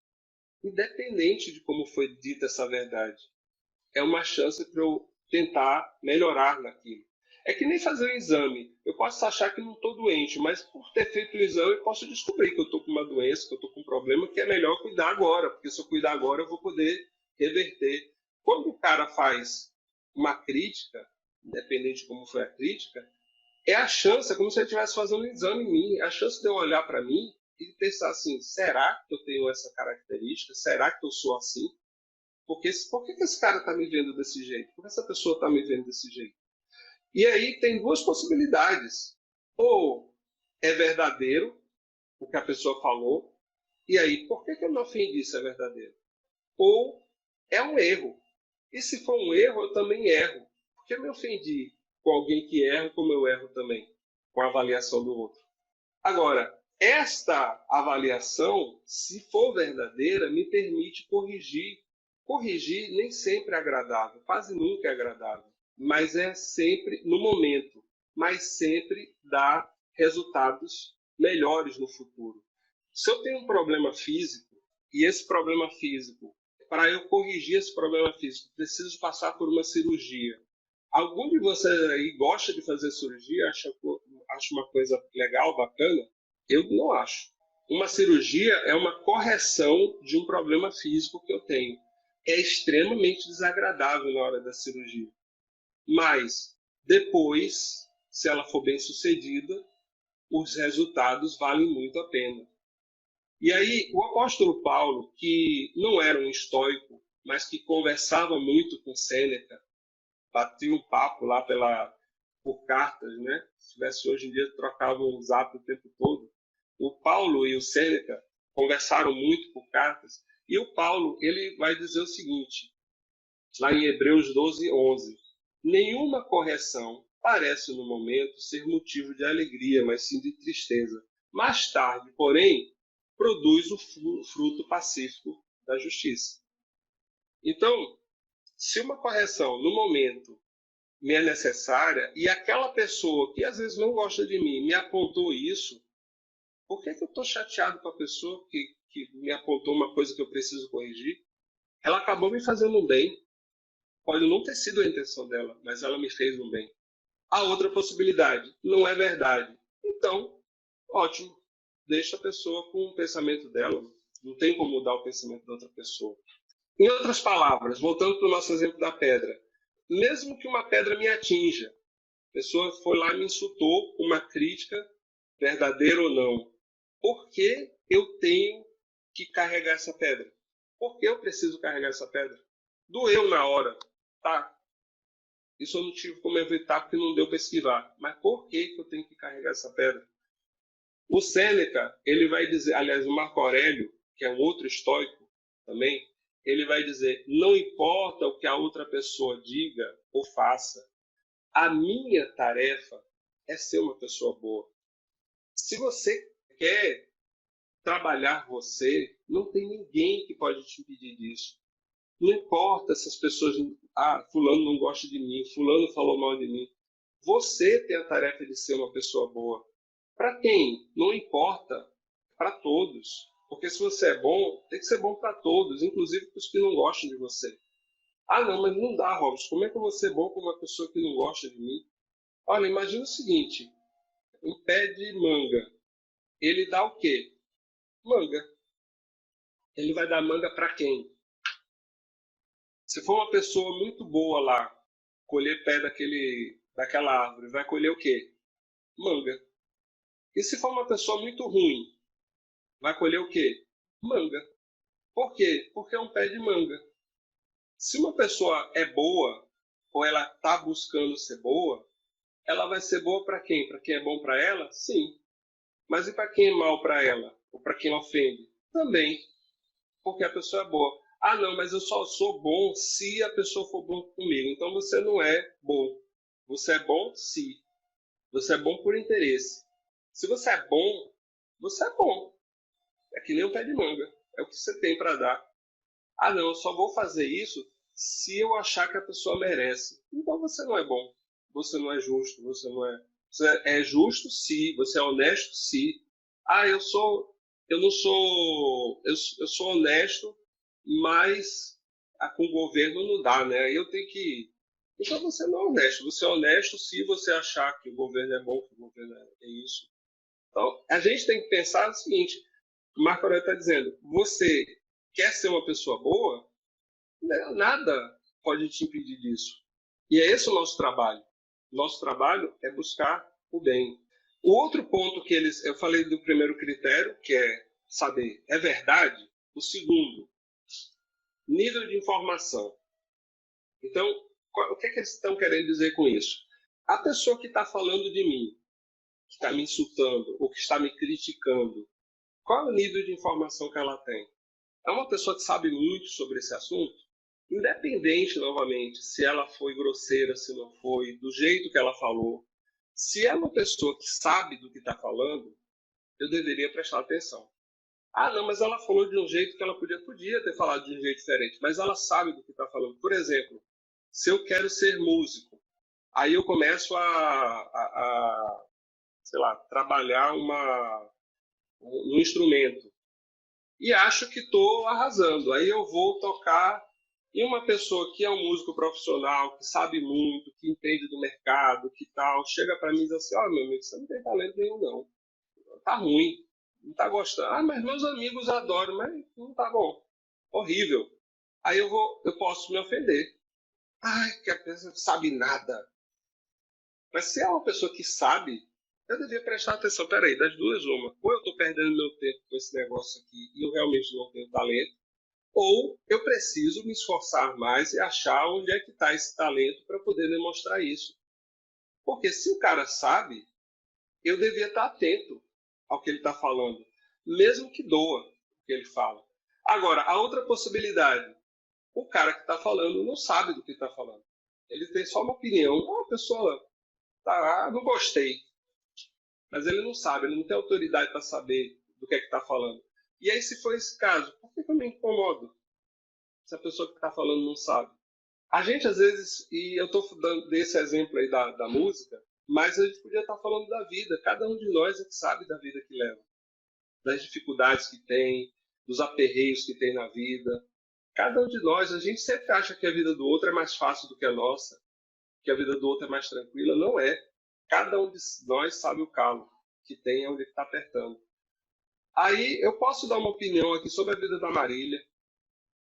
independente de como foi dita essa verdade. É uma chance para eu tentar melhorar naquilo. É que nem fazer um exame. Eu posso achar que não estou doente, mas por ter feito o exame, eu posso descobrir que eu estou com uma doença, que eu estou com um problema, que é melhor cuidar agora, porque se eu cuidar agora, eu vou poder reverter. Quando o cara faz uma crítica, independente de como foi a crítica, é a chance, é como se ele estivesse fazendo um exame em mim, é a chance de eu olhar para mim e pensar assim, será que eu tenho essa característica? Será que eu sou assim? Porque, por que esse cara está me vendo desse jeito? Por que essa pessoa está me vendo desse jeito? E aí tem duas possibilidades. Ou é verdadeiro o que a pessoa falou, e aí, por que eu me ofendi se é verdadeiro? Ou é um erro. E se for um erro, eu também erro. Porque eu me ofendi com alguém que erra, como eu erro também, com a avaliação do outro. Agora, esta avaliação, se for verdadeira, me permite corrigir. Corrigir nem sempre é agradável, quase nunca é agradável, mas é sempre no momento, mas sempre dá resultados melhores no futuro. Se eu tenho um problema físico, e esse problema físico, para eu corrigir esse problema físico, preciso passar por uma cirurgia. Algum de vocês aí gosta de fazer cirurgia? Acha uma coisa legal, bacana? Eu não acho. Uma cirurgia é uma correção de um problema físico que eu tenho. É extremamente desagradável na hora da cirurgia. Mas, depois, se ela for bem sucedida, os resultados valem muito a pena. E aí, o apóstolo Paulo, que não era um estoico, mas que conversava muito com Sêneca, batia um papo lá por cartas, né? Se tivesse hoje em dia, trocavam o zap o tempo todo. O Paulo e o Sêneca conversaram muito por cartas, e o Paulo ele vai dizer o seguinte, lá em Hebreus 12:11: nenhuma correção parece no momento ser motivo de alegria, mas sim de tristeza. Mais tarde, porém, produz o fruto pacífico da justiça. Então, se uma correção no momento me é necessária e aquela pessoa que às vezes não gosta de mim me apontou isso, por que eu estou chateado com a pessoa que me apontou uma coisa que eu preciso corrigir? Ela acabou me fazendo um bem. Pode não ter sido a intenção dela, mas ela me fez um bem. A outra possibilidade, não é verdade. Então, ótimo. Deixa a pessoa com o pensamento dela. Não tem como mudar o pensamento da outra pessoa. Em outras palavras, voltando para o nosso exemplo da pedra, mesmo que uma pedra me atinja, a pessoa foi lá e me insultou com uma crítica, verdadeira ou não, por que eu tenho que carregar essa pedra? Por que eu preciso carregar essa pedra? Doeu na hora, tá? Isso eu não tive como evitar porque não deu para esquivar. Mas por que eu tenho que carregar essa pedra? O Sêneca, ele vai dizer, aliás, o Marco Aurélio, que é um outro estoico também, ele vai dizer, não importa o que a outra pessoa diga ou faça, a minha tarefa é ser uma pessoa boa. Se você quer trabalhar você, não tem ninguém que pode te impedir disso. Não importa se as pessoas, fulano não gosta de mim, fulano falou mal de mim. Você tem a tarefa de ser uma pessoa boa. Para quem? Não importa. Para todos. Porque se você é bom, tem que ser bom para todos, inclusive para os que não gostam de você. Ah, não, mas não dá, Robson. Como é que eu vou ser bom com uma pessoa que não gosta de mim? Olha, imagina o seguinte. Um pé de manga. Ele dá o quê? Manga. Ele vai dar manga para quem? Se for uma pessoa muito boa lá, colher pé daquela árvore, vai colher o quê? Manga. E se for uma pessoa muito ruim, vai colher o quê? Manga. Por quê? Porque é um pé de manga. Se uma pessoa é boa, ou ela está buscando ser boa, ela vai ser boa para quem? Para quem é bom para ela? Sim. Mas e para quem é mal para ela? Ou para quem ofende? Também. Porque a pessoa é boa. Ah, não, mas eu só sou bom se a pessoa for bom comigo. Então você não é bom. Você é bom se. Você é bom por interesse. Se você é bom, você é bom. É que nem um pé de manga. É o que você tem para dar. Ah, não, eu só vou fazer isso se eu achar que a pessoa merece. Então você não é bom. Você não é justo. Você não é. Você é justo se. Você é honesto se. Ah, eu sou. Eu não sou. Eu sou honesto, mas com o governo não dá, né? Aí eu tenho que. Então você não é honesto. Você é honesto se você achar que o governo é bom, que o governo é isso. Então, a gente tem que pensar o seguinte: o Marco Aurélio está dizendo, você quer ser uma pessoa boa? Nada pode te impedir disso. E é esse o nosso trabalho. Nosso trabalho é buscar o bem. O outro ponto que eu falei do primeiro critério, que é saber, é verdade? O segundo, nível de informação. Então, o que é que eles estão querendo dizer com isso? A pessoa que está falando de mim, que está me insultando ou que está me criticando, qual é o nível de informação que ela tem? É uma pessoa que sabe muito sobre esse assunto? Independente, novamente, se ela foi grosseira, se não foi, do jeito que ela falou, se é uma pessoa que sabe do que está falando, eu deveria prestar atenção. Ah, não, mas ela falou de um jeito que ela podia ter falado de um jeito diferente, mas ela sabe do que está falando. Por exemplo, se eu quero ser músico, aí eu começo sei lá, trabalhar um instrumento e acho que estou arrasando. Aí eu vou tocar e uma pessoa que é um músico profissional, que sabe muito, que entende do mercado, que tal, chega para mim e diz assim, ó, meu amigo, você não tem talento nenhum, não. Tá ruim, não tá gostando. Ah, mas meus amigos adoram, mas não tá bom. Horrível. Aí eu posso me ofender. Ai, que a pessoa não sabe nada. Mas se é uma pessoa que sabe, eu devia prestar atenção. Peraí, das duas, uma. Ou eu estou perdendo meu tempo com esse negócio aqui e eu realmente não tenho talento, ou eu preciso me esforçar mais e achar onde é que está esse talento para poder demonstrar isso. Porque se o cara sabe, eu devia estar atento ao que ele está falando, mesmo que doa o que ele fala. Agora, a outra possibilidade, o cara que está falando não sabe do que está falando. Ele tem só uma opinião. Uma pessoa tá, não gostei, mas ele não sabe, ele não tem autoridade para saber do que é que está falando. E aí, se for esse caso, por que eu me incomodo se a pessoa que está falando não sabe? A gente, às vezes, e eu estou dando esse exemplo aí da música, mas a gente podia estar falando da vida. Cada um de nós é que sabe da vida que leva, das dificuldades que tem, dos aperreios que tem na vida. Cada um de nós, a gente sempre acha que a vida do outro é mais fácil do que a nossa, que a vida do outro é mais tranquila. Não é. Cada um de nós sabe o calo que tem onde está apertando. Aí eu posso dar uma opinião aqui sobre a vida da Marília,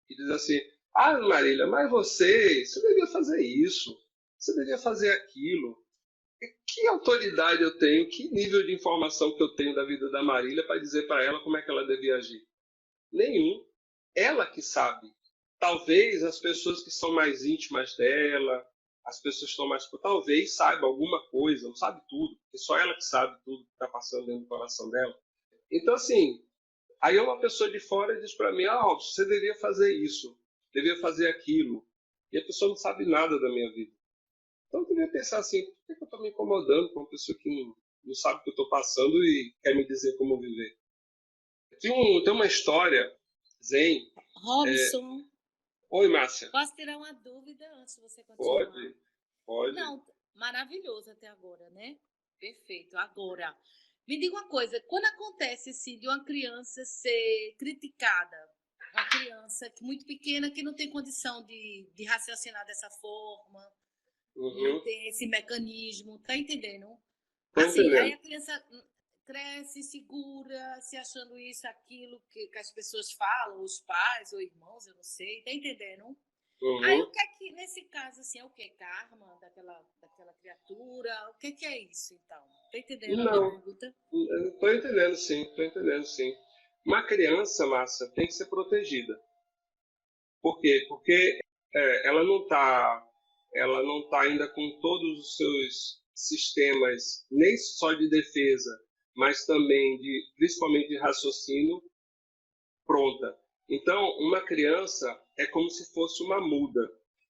e diz assim, ah, Marília, mas você devia fazer isso, você devia fazer aquilo. Que autoridade eu tenho, que nível de informação que eu tenho da vida da Marília para dizer para ela como é que ela devia agir? Nenhum. Ela que sabe. Talvez as pessoas que são mais íntimas dela, as pessoas que estão mais... Talvez saibam alguma coisa, não sabe tudo, porque só ela que sabe tudo que está passando dentro do coração dela. Então, assim, aí uma pessoa de fora diz para mim, ah, você devia fazer isso, devia fazer aquilo. E a pessoa não sabe nada da minha vida. Então eu devia pensar assim, por que eu estou me incomodando com uma pessoa que não sabe o que eu estou passando e quer me dizer como viver? Tem uma história, Zen. Robson, Oi, Márcia. posso tirar uma dúvida antes de você continuar? Pode. Não, maravilhoso até agora, né? Perfeito. Agora, me diga uma coisa, quando acontece assim, de uma criança ser criticada, uma criança muito pequena que não tem condição de raciocinar dessa forma, não tem esse mecanismo, tá entendendo? Assim, aí a criança cresce, segura, se achando isso, aquilo que as pessoas falam, os pais ou irmãos, eu não sei, tá entendendo? Aí Uhum. o que é que, nesse caso, assim, é o que? Karma daquela criatura? O que é isso, então? Tá entendendo a minha Não, pergunta? estou entendendo sim, estou entendendo sim. Uma criança, Márcia, tem que ser protegida. Por quê? Porque ela não tá ainda com todos os seus sistemas, nem só de defesa, mas também principalmente de raciocínio pronta. Então, uma criança é como se fosse uma muda.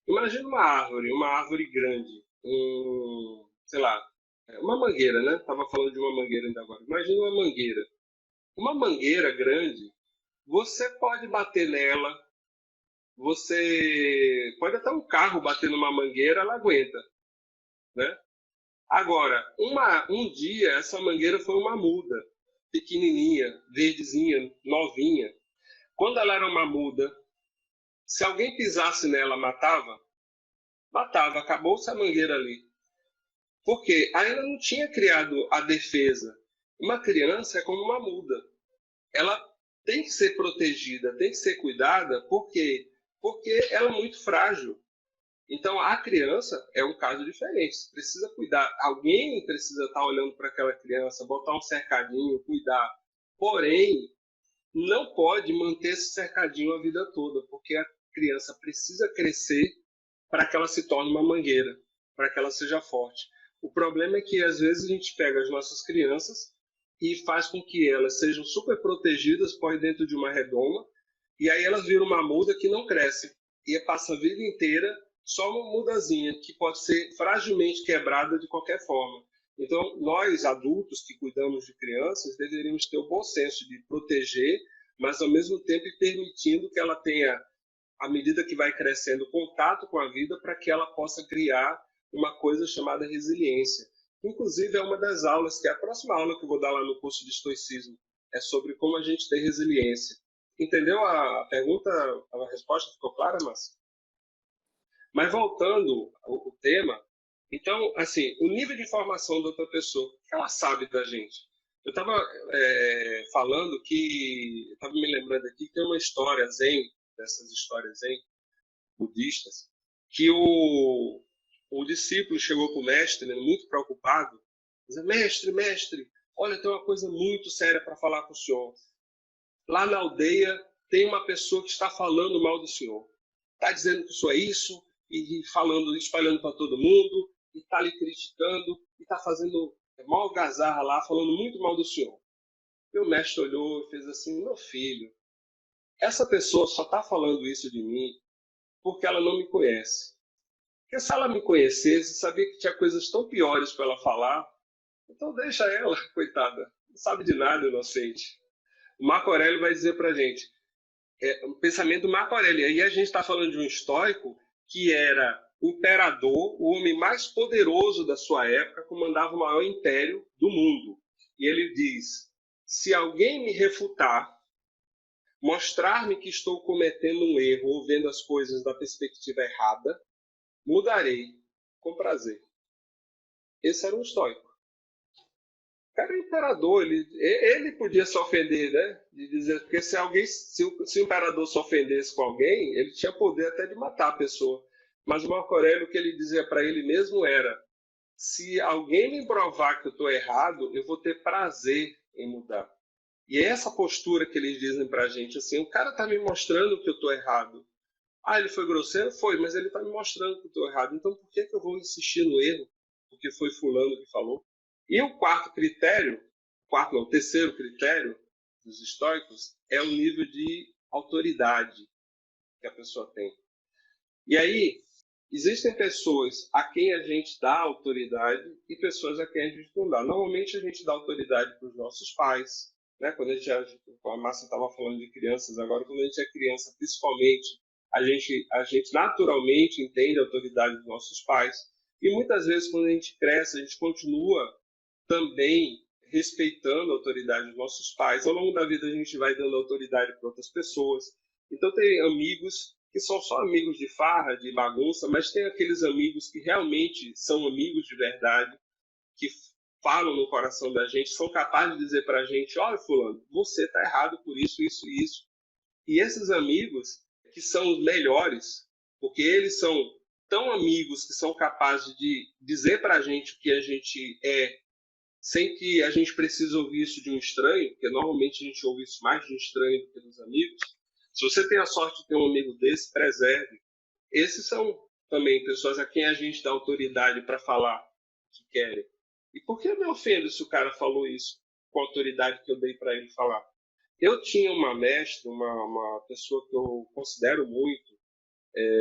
Imagina uma árvore grande, sei lá, uma mangueira, né? Tava falando de uma mangueira ainda agora. Imagina uma mangueira. Uma mangueira grande, você pode bater nela, você pode até um carro bater numa mangueira, ela aguenta, né? Agora, um dia essa mangueira foi uma muda, pequenininha, verdezinha, novinha. Quando ela era uma muda, se alguém pisasse nela, matava? Matava, acabou-se a mangueira ali. Porque ainda não tinha criado a defesa. Uma criança é como uma muda. Ela tem que ser protegida, tem que ser cuidada, por quê? Porque ela é muito frágil. Então, a criança é um caso diferente. Você precisa cuidar. Alguém precisa estar olhando para aquela criança, botar um cercadinho, cuidar. Porém, não pode manter esse cercadinho a vida toda, porque a criança precisa crescer para que ela se torne uma mangueira, para que ela seja forte. O problema é que, às vezes, a gente pega as nossas crianças e faz com que elas sejam super protegidas, põe dentro de uma redoma, e aí elas viram uma muda que não cresce. E passa a vida inteira só uma mudazinha, que pode ser fragilmente quebrada de qualquer forma. Então, nós, adultos que cuidamos de crianças, deveríamos ter o bom senso de proteger, mas, ao mesmo tempo, permitindo que ela tenha, à medida que vai crescendo, contato com a vida para que ela possa criar uma coisa chamada resiliência. Inclusive, é uma das aulas, que é a próxima aula que eu vou dar lá no curso de estoicismo, é sobre como a gente ter resiliência. Entendeu a pergunta, a resposta ficou clara, Márcia? Mas voltando ao tema, então, assim, o nível de informação da outra pessoa, o que ela sabe da gente? Eu estava falando que, estava me lembrando aqui que tem uma história zen, dessas histórias zen budistas, que o discípulo chegou para o mestre, né, muito preocupado, dizendo: mestre, mestre, olha, tem uma coisa muito séria para falar com o senhor. Lá na aldeia tem uma pessoa que está falando mal do senhor. Está dizendo que o senhor é isso, e falando, espalhando para todo mundo, e está lhe criticando, e está fazendo mal algazarra lá, falando muito mal do senhor. E o mestre olhou e fez assim: meu filho, essa pessoa só está falando isso de mim porque ela não me conhece. Porque se ela me conhecesse, sabia que tinha coisas tão piores para ela falar, então deixa ela, coitada, não sabe de nada, inocente. O Marco Aurélio vai dizer para a gente, o pensamento do Marco Aurélio, aí a gente está falando de um estoico que era o imperador, o homem mais poderoso da sua época, comandava o maior império do mundo. E ele diz: se alguém me refutar, mostrar-me que estou cometendo um erro ou vendo as coisas da perspectiva errada, mudarei com prazer. Esse era um estoico. O cara é imperador, ele podia se ofender, né? De dizer, porque se o imperador se ofendesse com alguém, ele tinha poder até de matar a pessoa. Mas o Marco Aurélio, o que ele dizia para ele mesmo era: se alguém me provar que eu estou errado, eu vou ter prazer em mudar. E é essa postura que eles dizem para a gente, assim: o cara está me mostrando que eu estou errado. Ah, ele foi grosseiro? Foi, mas ele está me mostrando que eu estou errado. Então por que eu vou insistir no erro? Porque foi fulano que falou. E o o terceiro critério dos estoicos é o nível de autoridade que a pessoa tem. E aí, existem pessoas a quem a gente dá autoridade e pessoas a quem a gente não dá. Normalmente a gente dá autoridade para os nossos pais, né? Quando a Márcia estava falando de crianças agora, quando a gente é criança, principalmente, a gente naturalmente entende a autoridade dos nossos pais. E muitas vezes, quando a gente cresce, a gente continua também respeitando a autoridade dos nossos pais. Ao longo da vida, a gente vai dando autoridade para outras pessoas. Então, tem amigos que são só amigos de farra, de bagunça, mas tem aqueles amigos que realmente são amigos de verdade, que falam no coração da gente, são capazes de dizer para a gente: olha, fulano, você está errado por isso, isso e isso. E esses amigos, que são os melhores, porque eles são tão amigos que são capazes de dizer para a gente o que a gente é, sem que a gente precise ouvir isso de um estranho, porque normalmente a gente ouve isso mais de um estranho do que dos amigos. Se você tem a sorte de ter um amigo desse, preserve. Esses são também pessoas a quem a gente dá autoridade para falar o que querem. E por que eu me ofendo se o cara falou isso com a autoridade que eu dei para ele falar? Eu tinha uma mestra, uma pessoa que eu considero muito,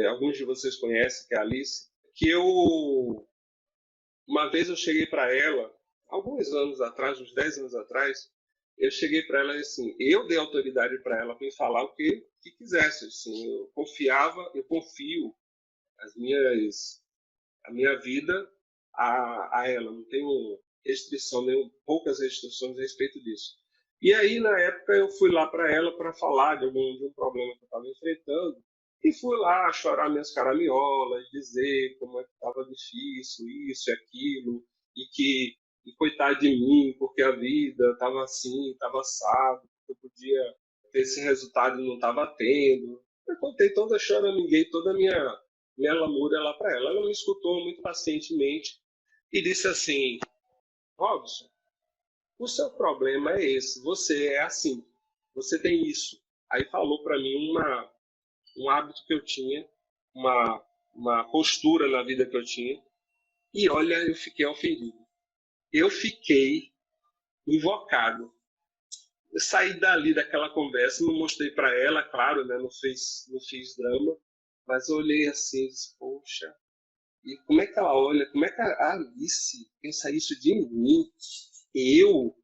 alguns de vocês conhecem, que é a Alice, que uma vez eu cheguei para ela, alguns anos atrás, uns 10 anos atrás, eu cheguei para ela assim, eu dei autoridade para ela para falar o que quisesse, assim, eu confio a minha vida a ela, não tenho restrição, nem poucas restrições a respeito disso. E aí, na época, eu fui lá para ela para falar de um problema que eu estava enfrentando, e fui lá chorar minhas caraminholas, dizer como é que estava difícil, isso e aquilo, e coitado de mim, porque a vida estava assim, estava assado, eu podia ter esse resultado e não estava tendo. Eu contei toda, choramiguei toda a minha lamúria lá para ela. Ela me escutou muito pacientemente e disse assim, Robson, o seu problema é esse, você é assim, você tem isso. Aí falou para mim um hábito que eu tinha, uma postura na vida que eu tinha, e olha, eu fiquei ofendido. Eu fiquei invocado. Eu saí dali daquela conversa, não mostrei para ela, claro, né, não fiz drama, mas eu olhei assim e disse, poxa, e como é que ela olha, como é que a Alice pensa isso de mim? Eu,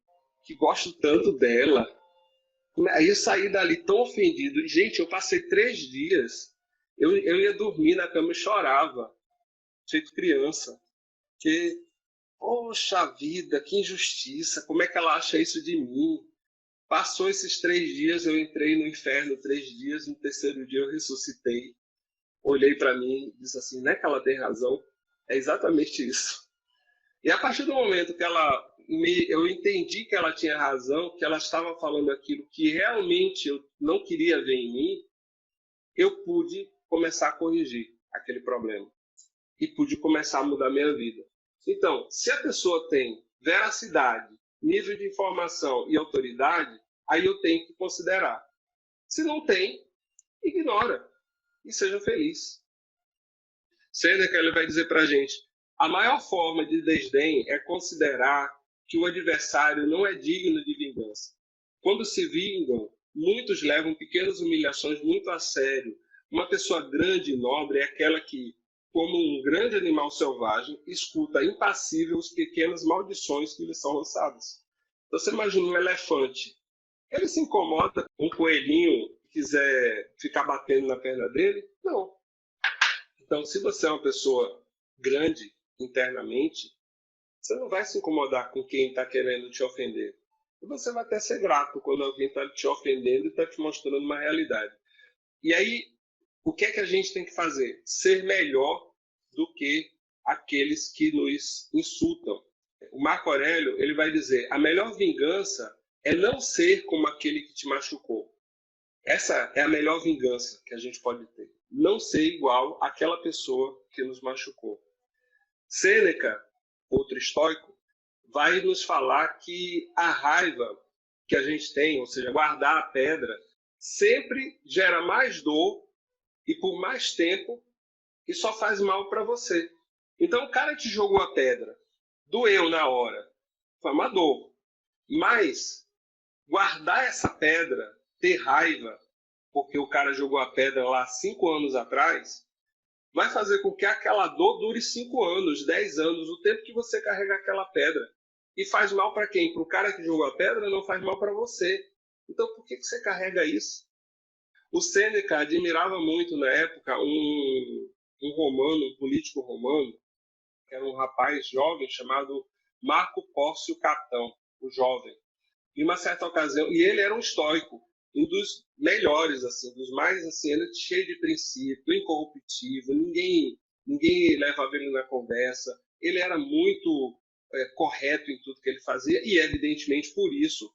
que gosto tanto dela. Aí eu saí dali tão ofendido. Gente, eu passei 3 dias, eu ia dormir na cama e chorava, feito criança. Porque, poxa vida, que injustiça, como é que ela acha isso de mim? Passou esses 3 dias, eu entrei no inferno 3 dias, no terceiro dia eu ressuscitei. Olhei para mim e disse assim, não é que ela tem razão? É exatamente isso. E a partir do momento que eu entendi que ela tinha razão, que ela estava falando aquilo que realmente eu não queria ver em mim, eu pude começar a corrigir aquele problema. E pude começar a mudar minha vida. Então, se a pessoa tem veracidade, nível de informação e autoridade, aí eu tenho que considerar. Se não tem, ignora e seja feliz. Seneca, ele vai dizer para a gente, a maior forma de desdém é considerar que o adversário não é digno de vingança. Quando se vingam, muitos levam pequenas humilhações muito a sério. Uma pessoa grande e nobre é aquela que, como um grande animal selvagem, escuta impassível as pequenas maldições que lhe são lançadas. Então, você imagina um elefante. Ele se incomoda com um coelhinho que quiser ficar batendo na perna dele? Não. Então, se você é uma pessoa grande internamente, você não vai se incomodar com quem está querendo te ofender. E você vai até ser grato quando alguém está te ofendendo e está te mostrando uma realidade. E aí, o que é que a gente tem que fazer? Ser melhor do que aqueles que nos insultam. O Marco Aurélio, ele vai dizer, a melhor vingança é não ser como aquele que te machucou. Essa é a melhor vingança que a gente pode ter. Não ser igual àquela pessoa que nos machucou. Sêneca, outro estoico, vai nos falar que a raiva que a gente tem, ou seja, guardar a pedra, sempre gera mais dor e por mais tempo e só faz mal para você. Então o cara te jogou a pedra, doeu na hora, foi uma dor. Mas guardar essa pedra, ter raiva, porque o cara jogou a pedra lá 5 anos atrás, vai fazer com que aquela dor dure 5 anos, 10 anos, o tempo que você carrega aquela pedra. E faz mal para quem? Para o cara que jogou a pedra, não faz mal para você. Então por que você carrega isso? O Sêneca admirava muito na época um romano, um político romano, que era um rapaz jovem chamado Marco Pórcio Catão, o jovem. Em uma certa ocasião, e ele era um estoico, um dos melhores, assim, dos mais, assim, ele cheio de princípio, incorruptível, ninguém levava ele na conversa, ele era muito correto em tudo que ele fazia, e evidentemente por isso,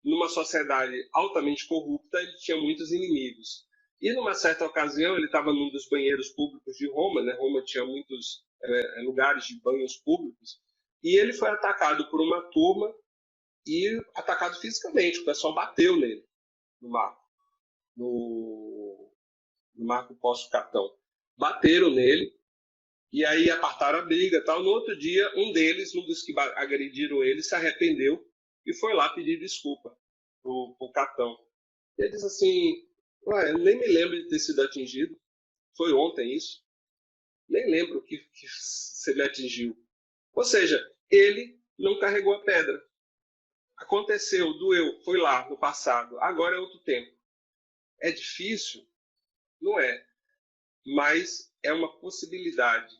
numa sociedade altamente corrupta, ele tinha muitos inimigos. E numa certa ocasião, ele estava num dos banheiros públicos de Roma, né? Roma tinha muitos lugares de banhos públicos, e ele foi atacado por uma turma e atacado fisicamente. O pessoal bateu nele, no Marco, no Marco Pórcio Catão. Bateram nele, e aí apartaram a briga e tal. No outro dia, um dos que agrediram ele, se arrependeu e foi lá pedir desculpa pro Catão. E ele diz assim, eu nem me lembro de ter sido atingido, foi ontem isso, nem lembro que você me atingiu. Ou seja, ele não carregou a pedra. Aconteceu, doeu, foi lá no passado, agora é outro tempo. É difícil? Não é, mas é uma possibilidade.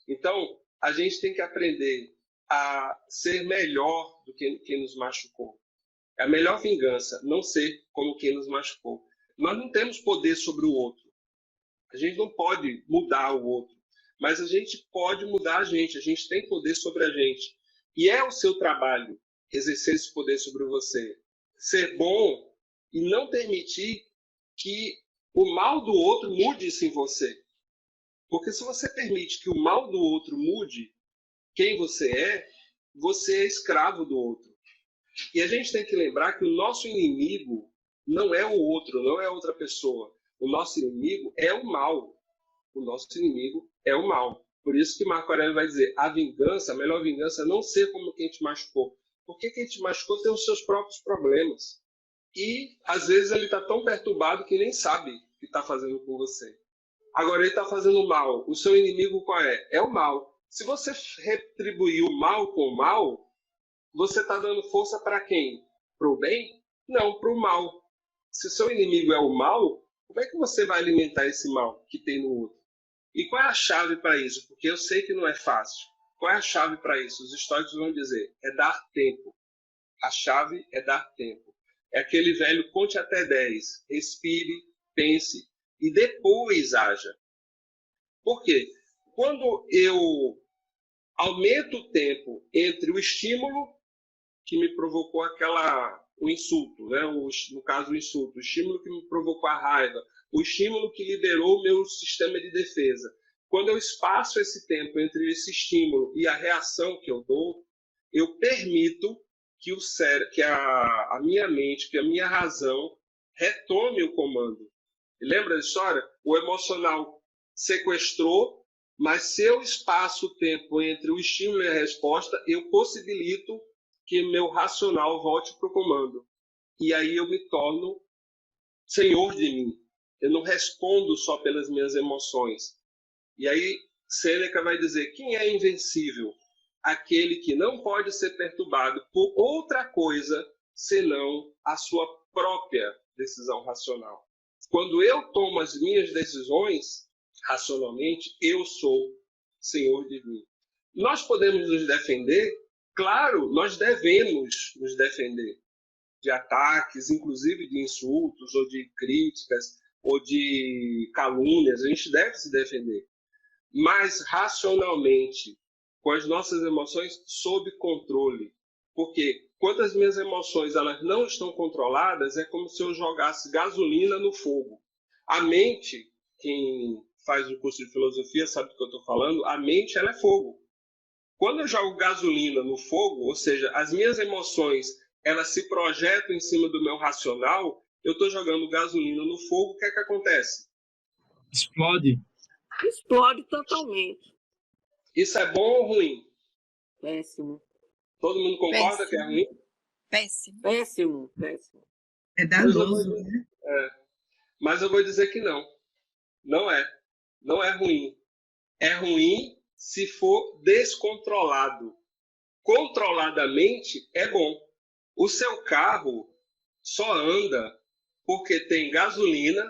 Então, a gente tem que aprender a ser melhor do que quem nos machucou. É a melhor vingança, não ser como quem nos machucou. Nós não temos poder sobre o outro. A gente não pode mudar o outro, mas a gente pode mudar a gente. A gente tem poder sobre a gente. E é o seu trabalho exercer esse poder sobre você. Ser bom e não permitir que o mal do outro mude isso em você. Porque se você permite que o mal do outro mude quem você é escravo do outro. E a gente tem que lembrar que o nosso inimigo não é o outro, não é outra pessoa. O nosso inimigo é o mal. O nosso inimigo é o mal. Por isso que Marco Aurélio vai dizer, a melhor vingança é não ser como quem te machucou. Porque quem te machucou tem os seus próprios problemas. E, às vezes, ele está tão perturbado que nem sabe o que está fazendo com você. Agora, ele está fazendo mal. O seu inimigo qual é? É o mal. Se você retribuir o mal com o mal, você está dando força para quem? Para o bem? Não, para o mal. Se o seu inimigo é o mal, como é que você vai alimentar esse mal que tem no outro? E qual é a chave para isso? Porque eu sei que não é fácil. Qual é a chave para isso? Os estoicos vão dizer, é dar tempo. A chave é dar tempo. É aquele velho conte até 10. Respire, pense e depois haja. Por quê? Quando eu aumento o tempo entre o estímulo que me provocou o insulto, né? No caso o insulto, o estímulo que me provocou a raiva, o estímulo que liberou o meu sistema de defesa. Quando eu espaço esse tempo entre esse estímulo e a reação que eu dou, eu permito que a minha mente, que a minha razão retome o comando. E lembra da história? O emocional sequestrou, mas se eu espaço o tempo entre o estímulo e a resposta, eu possibilito que meu racional volte para o comando. E aí eu me torno senhor de mim. Eu não respondo só pelas minhas emoções. E aí Sêneca vai dizer, quem é invencível? Aquele que não pode ser perturbado por outra coisa senão a sua própria decisão racional. Quando eu tomo as minhas decisões racionalmente, eu sou senhor de mim. Nós podemos nos defender? Claro, nós devemos nos defender de ataques, inclusive de insultos, ou de críticas, ou de calúnias. A gente deve se defender. Mas racionalmente, com as nossas emoções sob controle. Porque quando as minhas emoções elas não estão controladas, é como se eu jogasse gasolina no fogo. A mente, quem faz o curso de filosofia sabe do que eu estou falando, a mente ela é fogo. Quando eu jogo gasolina no fogo, ou seja, as minhas emoções elas se projetam em cima do meu racional, eu estou jogando gasolina no fogo, o que é que acontece? Explode. Explode totalmente. Isso é bom ou ruim? Péssimo. Todo mundo concorda que é ruim? Péssimo. Péssimo, péssimo. É danoso, né? Mas eu vou dizer que não. Não é. Não é ruim. É ruim se for descontrolado. Controladamente é bom. O seu carro só anda porque tem gasolina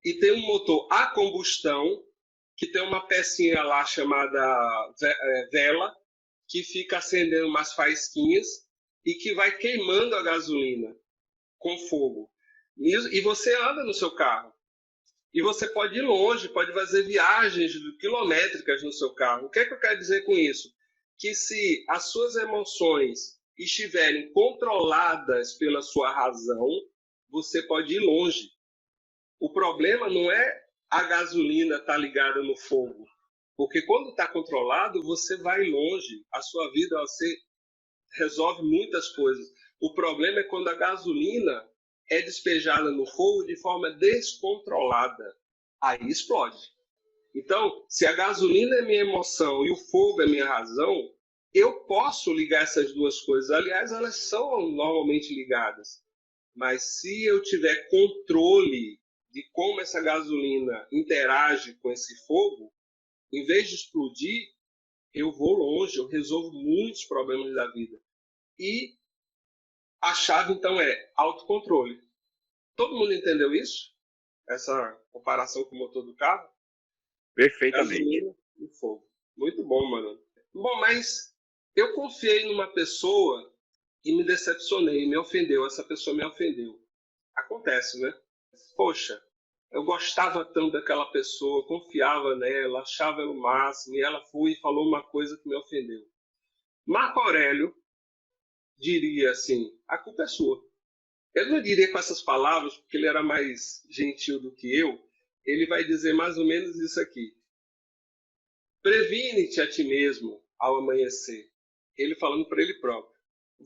e tem um motor a combustão que tem uma pecinha lá chamada vela que fica acendendo umas faísquinhas e que vai queimando a gasolina com fogo. E você anda no seu carro. E você pode ir longe, pode fazer viagens quilométricas no seu carro. O que é que eu quero dizer com isso? Que se as suas emoções estiverem controladas pela sua razão, você pode ir longe. O problema não é a gasolina estar ligada no fogo. Porque quando está controlado, você vai longe. A sua vida, você resolve muitas coisas. O problema é quando a gasolina é despejada no fogo de forma descontrolada. Aí explode. Então, se a gasolina é minha emoção e o fogo é minha razão, eu posso ligar essas duas coisas. Aliás, elas são normalmente ligadas. Mas se eu tiver controle de como essa gasolina interage com esse fogo, em vez de explodir, eu vou longe, eu resolvo muitos problemas da vida. E a chave, então, é autocontrole. Todo mundo entendeu isso? Essa comparação com o motor do carro? Perfeitamente. Gasolina e fogo. Muito bom, mano. Bom, mas eu confiei numa pessoa e me decepcionei, me ofendeu. Essa pessoa me ofendeu. Acontece, né? Poxa, eu gostava tanto daquela pessoa, confiava nela, achava ela o máximo, e ela foi e falou uma coisa que me ofendeu. Marco Aurélio diria assim, a culpa é sua. Ele não diria com essas palavras, porque ele era mais gentil do que eu. Ele vai dizer mais ou menos isso aqui. Previne-te a ti mesmo ao amanhecer. Ele falando para ele próprio.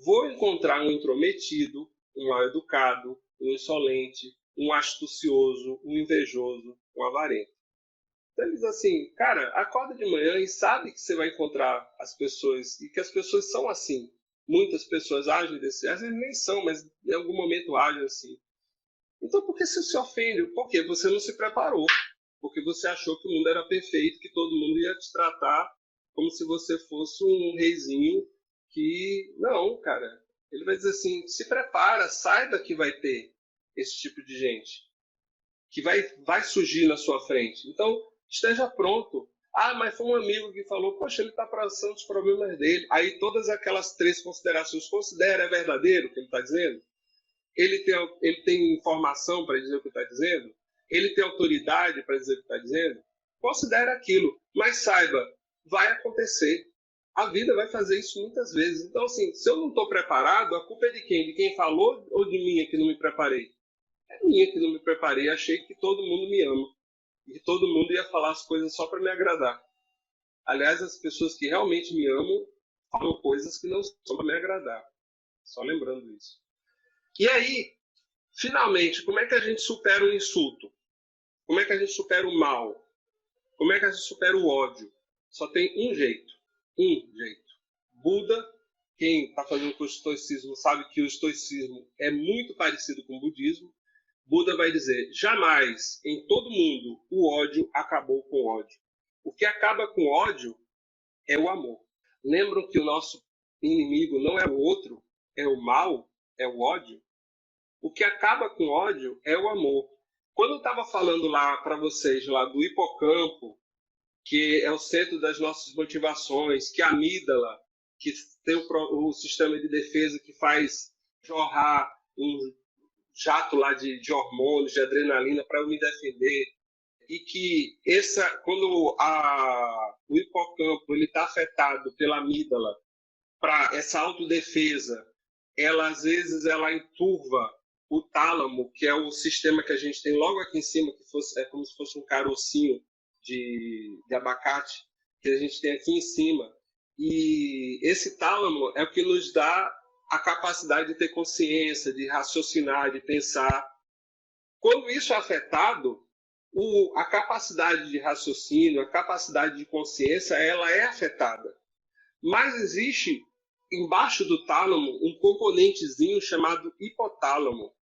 Vou encontrar um intrometido, um mal-educado, um insolente, um astucioso, um invejoso, um avarento. Então ele diz assim, cara, acorda de manhã e sabe que você vai encontrar as pessoas, e que as pessoas são assim. Muitas pessoas agem desse, às vezes nem são, mas em algum momento agem assim. Então por que você se ofende? Porque você não se preparou. Porque você achou que o mundo era perfeito, que todo mundo ia te tratar como se você fosse um reizinho que... Não, cara. Ele vai dizer assim, se prepara, saiba que vai ter esse tipo de gente. Que vai surgir na sua frente. Então, esteja pronto. Ah, mas foi um amigo que falou, poxa, ele está passando os problemas dele. Aí todas aquelas 3 considerações, considera, é verdadeiro o que ele está dizendo? Ele tem informação para dizer o que está dizendo? Ele tem autoridade para dizer o que está dizendo? Considere aquilo, mas saiba, vai acontecer. A vida vai fazer isso muitas vezes. Então, assim, se eu não estou preparado, a culpa é de quem? De quem falou ou de mim que não me preparei? É minha que não me preparei. Achei que todo mundo me ama. E que todo mundo ia falar as coisas só para me agradar. Aliás, as pessoas que realmente me amam falam coisas que não são para me agradar. Só lembrando isso. E aí, finalmente, como é que a gente supera o insulto? Como é que a gente supera o mal? Como é que a gente supera o ódio? Só tem um jeito. Um jeito. Buda, quem está fazendo curso de estoicismo sabe que o estoicismo é muito parecido com o budismo. Buda vai dizer, jamais em todo mundo o ódio acabou com o ódio. O que acaba com o ódio é o amor. Lembram que o nosso inimigo não é o outro, é o mal, é o ódio? O que acaba com o ódio é o amor. Quando eu estava falando lá para vocês lá do hipocampo, que é o centro das nossas motivações, que a amígdala, que tem o sistema de defesa que faz jorrar um jato lá de hormônios, de adrenalina para eu me defender, e que quando o hipocampo está afetado pela amígdala para essa autodefesa, ela às vezes ela enturva o tálamo, que é o sistema que a gente tem logo aqui em cima, é como se fosse um carocinho de abacate, que a gente tem aqui em cima. E esse tálamo é o que nos dá a capacidade de ter consciência, de raciocinar, de pensar. Quando isso é afetado, a capacidade de raciocínio, a capacidade de consciência, ela é afetada. Mas existe, embaixo do tálamo, um componentezinho chamado hipotálamo,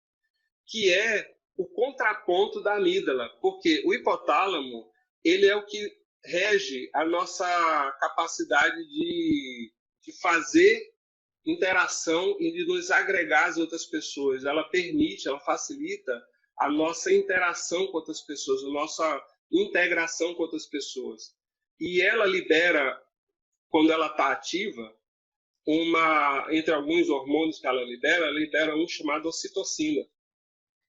que é o contraponto da amígdala, porque o hipotálamo ele é o que rege a nossa capacidade de fazer interação e de nos agregar às outras pessoas. Ela permite, ela facilita a nossa interação com outras pessoas, a nossa integração com outras pessoas. E ela libera, quando ela está ativa, entre alguns hormônios que ela libera um chamado ocitocina.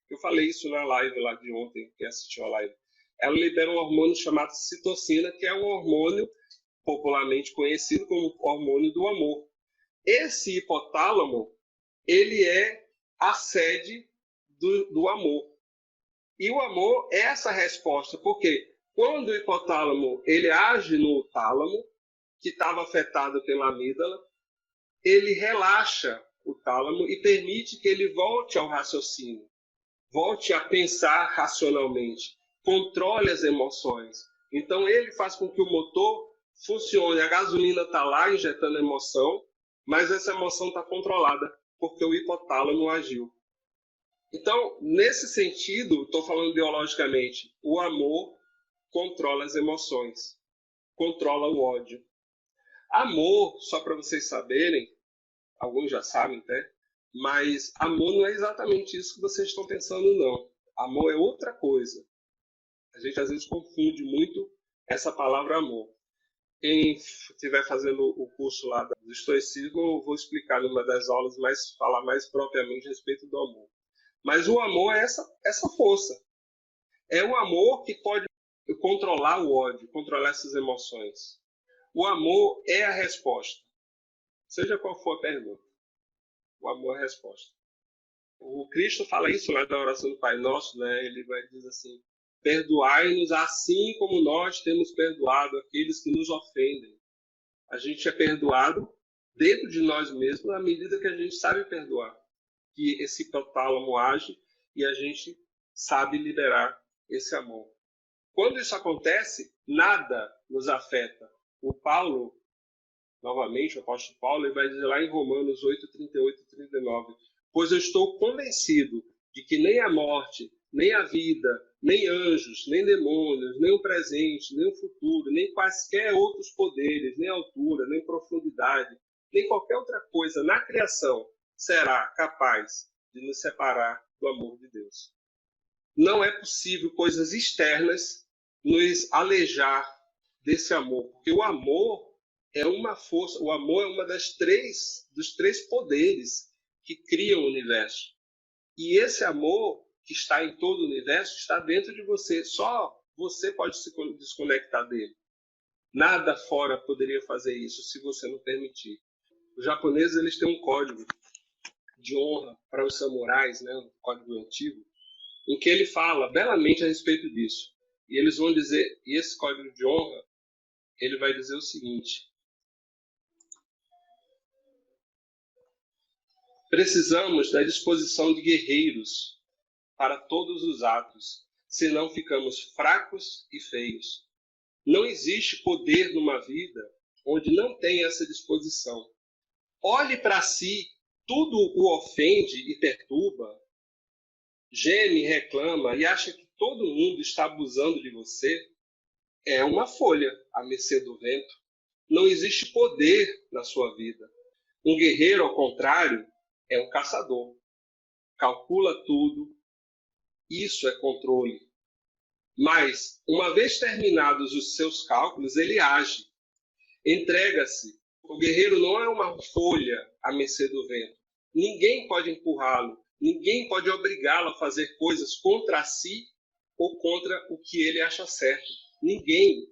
Eu falei isso na live lá de ontem, quem assistiu a live. Ela libera um hormônio chamado citocina, que é um hormônio popularmente conhecido como hormônio do amor. Esse hipotálamo, ele é a sede do amor. E o amor é essa resposta, porque quando o hipotálamo ele age no tálamo, que estava afetado pela amígdala, ele relaxa o tálamo e permite que ele volte ao raciocínio, volte a pensar racionalmente, controle as emoções. Então ele faz com que o motor funcione, a gasolina está lá injetando emoção, mas essa emoção está controlada, porque o hipotálamo agiu. Então, nesse sentido, estou falando biologicamente, o amor controla as emoções, controla o ódio. Amor, só para vocês saberem, alguns já sabem até, mas amor não é exatamente isso que vocês estão pensando, não. Amor é outra coisa. A gente às vezes confunde muito essa palavra amor. Quem estiver fazendo o curso lá do estoicismo, eu vou explicar numa das aulas, mas falar mais propriamente a respeito do amor. Mas o amor é essa força. É o amor que pode controlar o ódio, controlar essas emoções. O amor é a resposta. Seja qual for a pergunta. O amor é a resposta. O Cristo fala isso lá na oração do Pai Nosso, né? Ele vai dizer assim: perdoai-nos assim como nós temos perdoado aqueles que nos ofendem. A gente é perdoado dentro de nós mesmos à medida que a gente sabe perdoar. Que esse hipotálamo age e a gente sabe liberar esse amor. Quando isso acontece, nada nos afeta. O Paulo, novamente, o apóstolo Paulo, ele vai dizer lá em Romanos 8, 38 e 39, pois eu estou convencido de que nem a morte, nem a vida, nem anjos, nem demônios, nem o presente, nem o futuro, nem quaisquer outros poderes, nem altura, nem profundidade, nem qualquer outra coisa na criação será capaz de nos separar do amor de Deus. Não é possível coisas externas nos alejar desse amor, porque o amor é uma força, o amor é uma dos três poderes que criam o universo. E esse amor que está em todo o universo está dentro de você. Só você pode se desconectar dele. Nada fora poderia fazer isso se você não permitir. Os japoneses eles têm um código de honra para os samurais, né, um código antigo, em que ele fala belamente a respeito disso. E eles vão dizer, e esse código de honra, ele vai dizer o seguinte: precisamos da disposição de guerreiros para todos os atos, senão ficamos fracos e feios. Não existe poder numa vida onde não tem essa disposição. Olhe para si, tudo o ofende e perturba, geme, reclama e acha que todo mundo está abusando de você, é uma folha à mercê do vento. Não existe poder na sua vida. Um guerreiro, ao contrário, é um caçador. Calcula tudo. Isso é controle. Mas, uma vez terminados os seus cálculos, ele age. Entrega-se. O guerreiro não é uma folha à mercê do vento. Ninguém pode empurrá-lo. Ninguém pode obrigá-lo a fazer coisas contra si ou contra o que ele acha certo. Ninguém.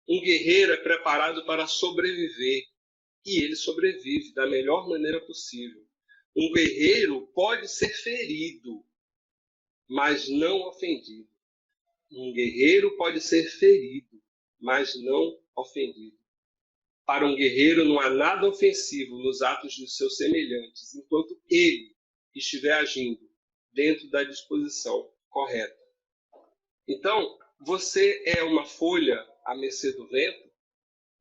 Um guerreiro é preparado para sobreviver. E ele sobrevive da melhor maneira possível. Um guerreiro pode ser ferido, mas não ofendido. Um guerreiro pode ser ferido, mas não ofendido. Para um guerreiro não há nada ofensivo nos atos dos seus semelhantes, enquanto ele estiver agindo dentro da disposição correta. Então, você é uma folha à mercê do vento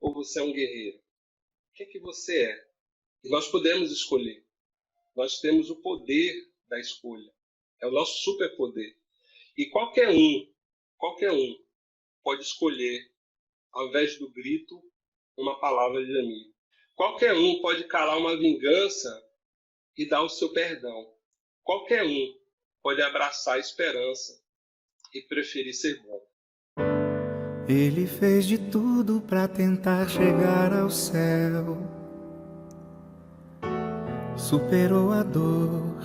ou você é um guerreiro? O que é que você é? E nós podemos escolher. Nós temos o poder da escolha. É o nosso superpoder. E qualquer um pode escolher, ao invés do grito, uma palavra de amigo. Qualquer um pode calar uma vingança e dar o seu perdão. Qualquer um pode abraçar a esperança e preferir ser bom. Ele fez de tudo para tentar chegar ao céu. Superou a dor,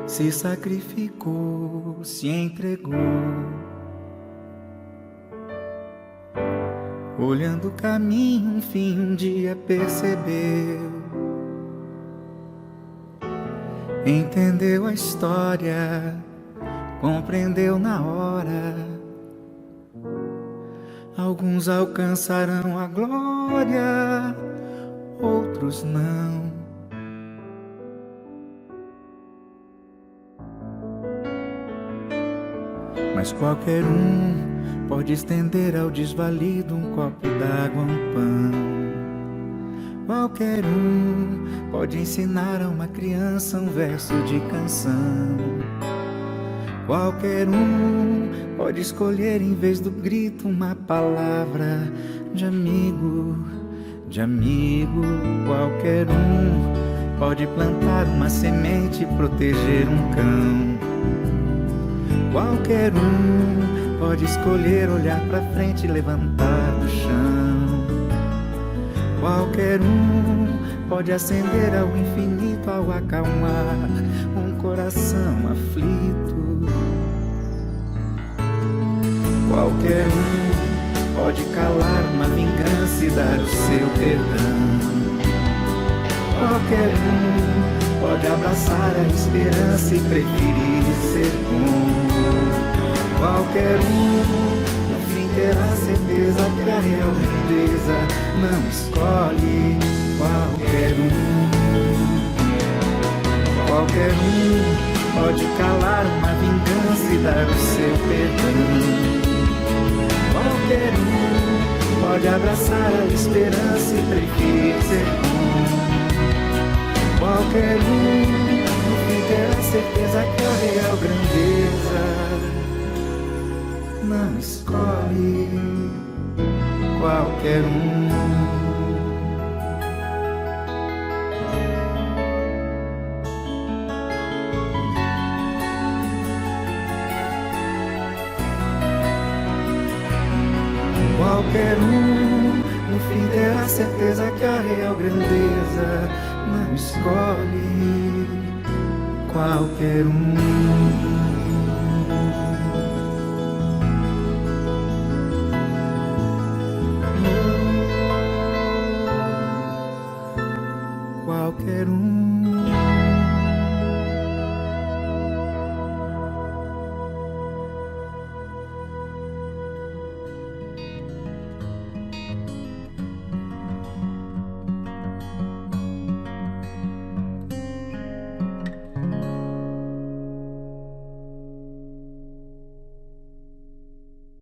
se sacrificou, se entregou. Olhando o caminho, um dia percebeu. entendeu a história, compreendeu na hora. Alguns alcançarão a glória, outros não. Mas qualquer um pode estender ao desvalido um copo d'água, um pão. Qualquer um pode ensinar a uma criança um verso de canção. Qualquer um pode escolher em vez do grito uma palavra de amigo, de amigo. Qualquer um pode plantar uma semente e proteger um cão. Qualquer um pode escolher olhar pra frente e levantar do chão. Qualquer um pode acender ao infinito ao acalmar um coração aflito. Qualquer um pode calar uma vingança e dar o seu perdão. Qualquer um pode abraçar a esperança e preferir ser bom. Qualquer um no fim terá certeza que a real grandeza não escolhe. Qualquer um pode calar uma vingança e dar o seu perdão. Qualquer um pode abraçar a esperança e preferir ser bom. Qualquer um no fim terá certeza que a real grandeza não escolhe. Qualquer um. Qualquer um, no fim terá certeza que a real grandeza não escolhe. Qualquer um.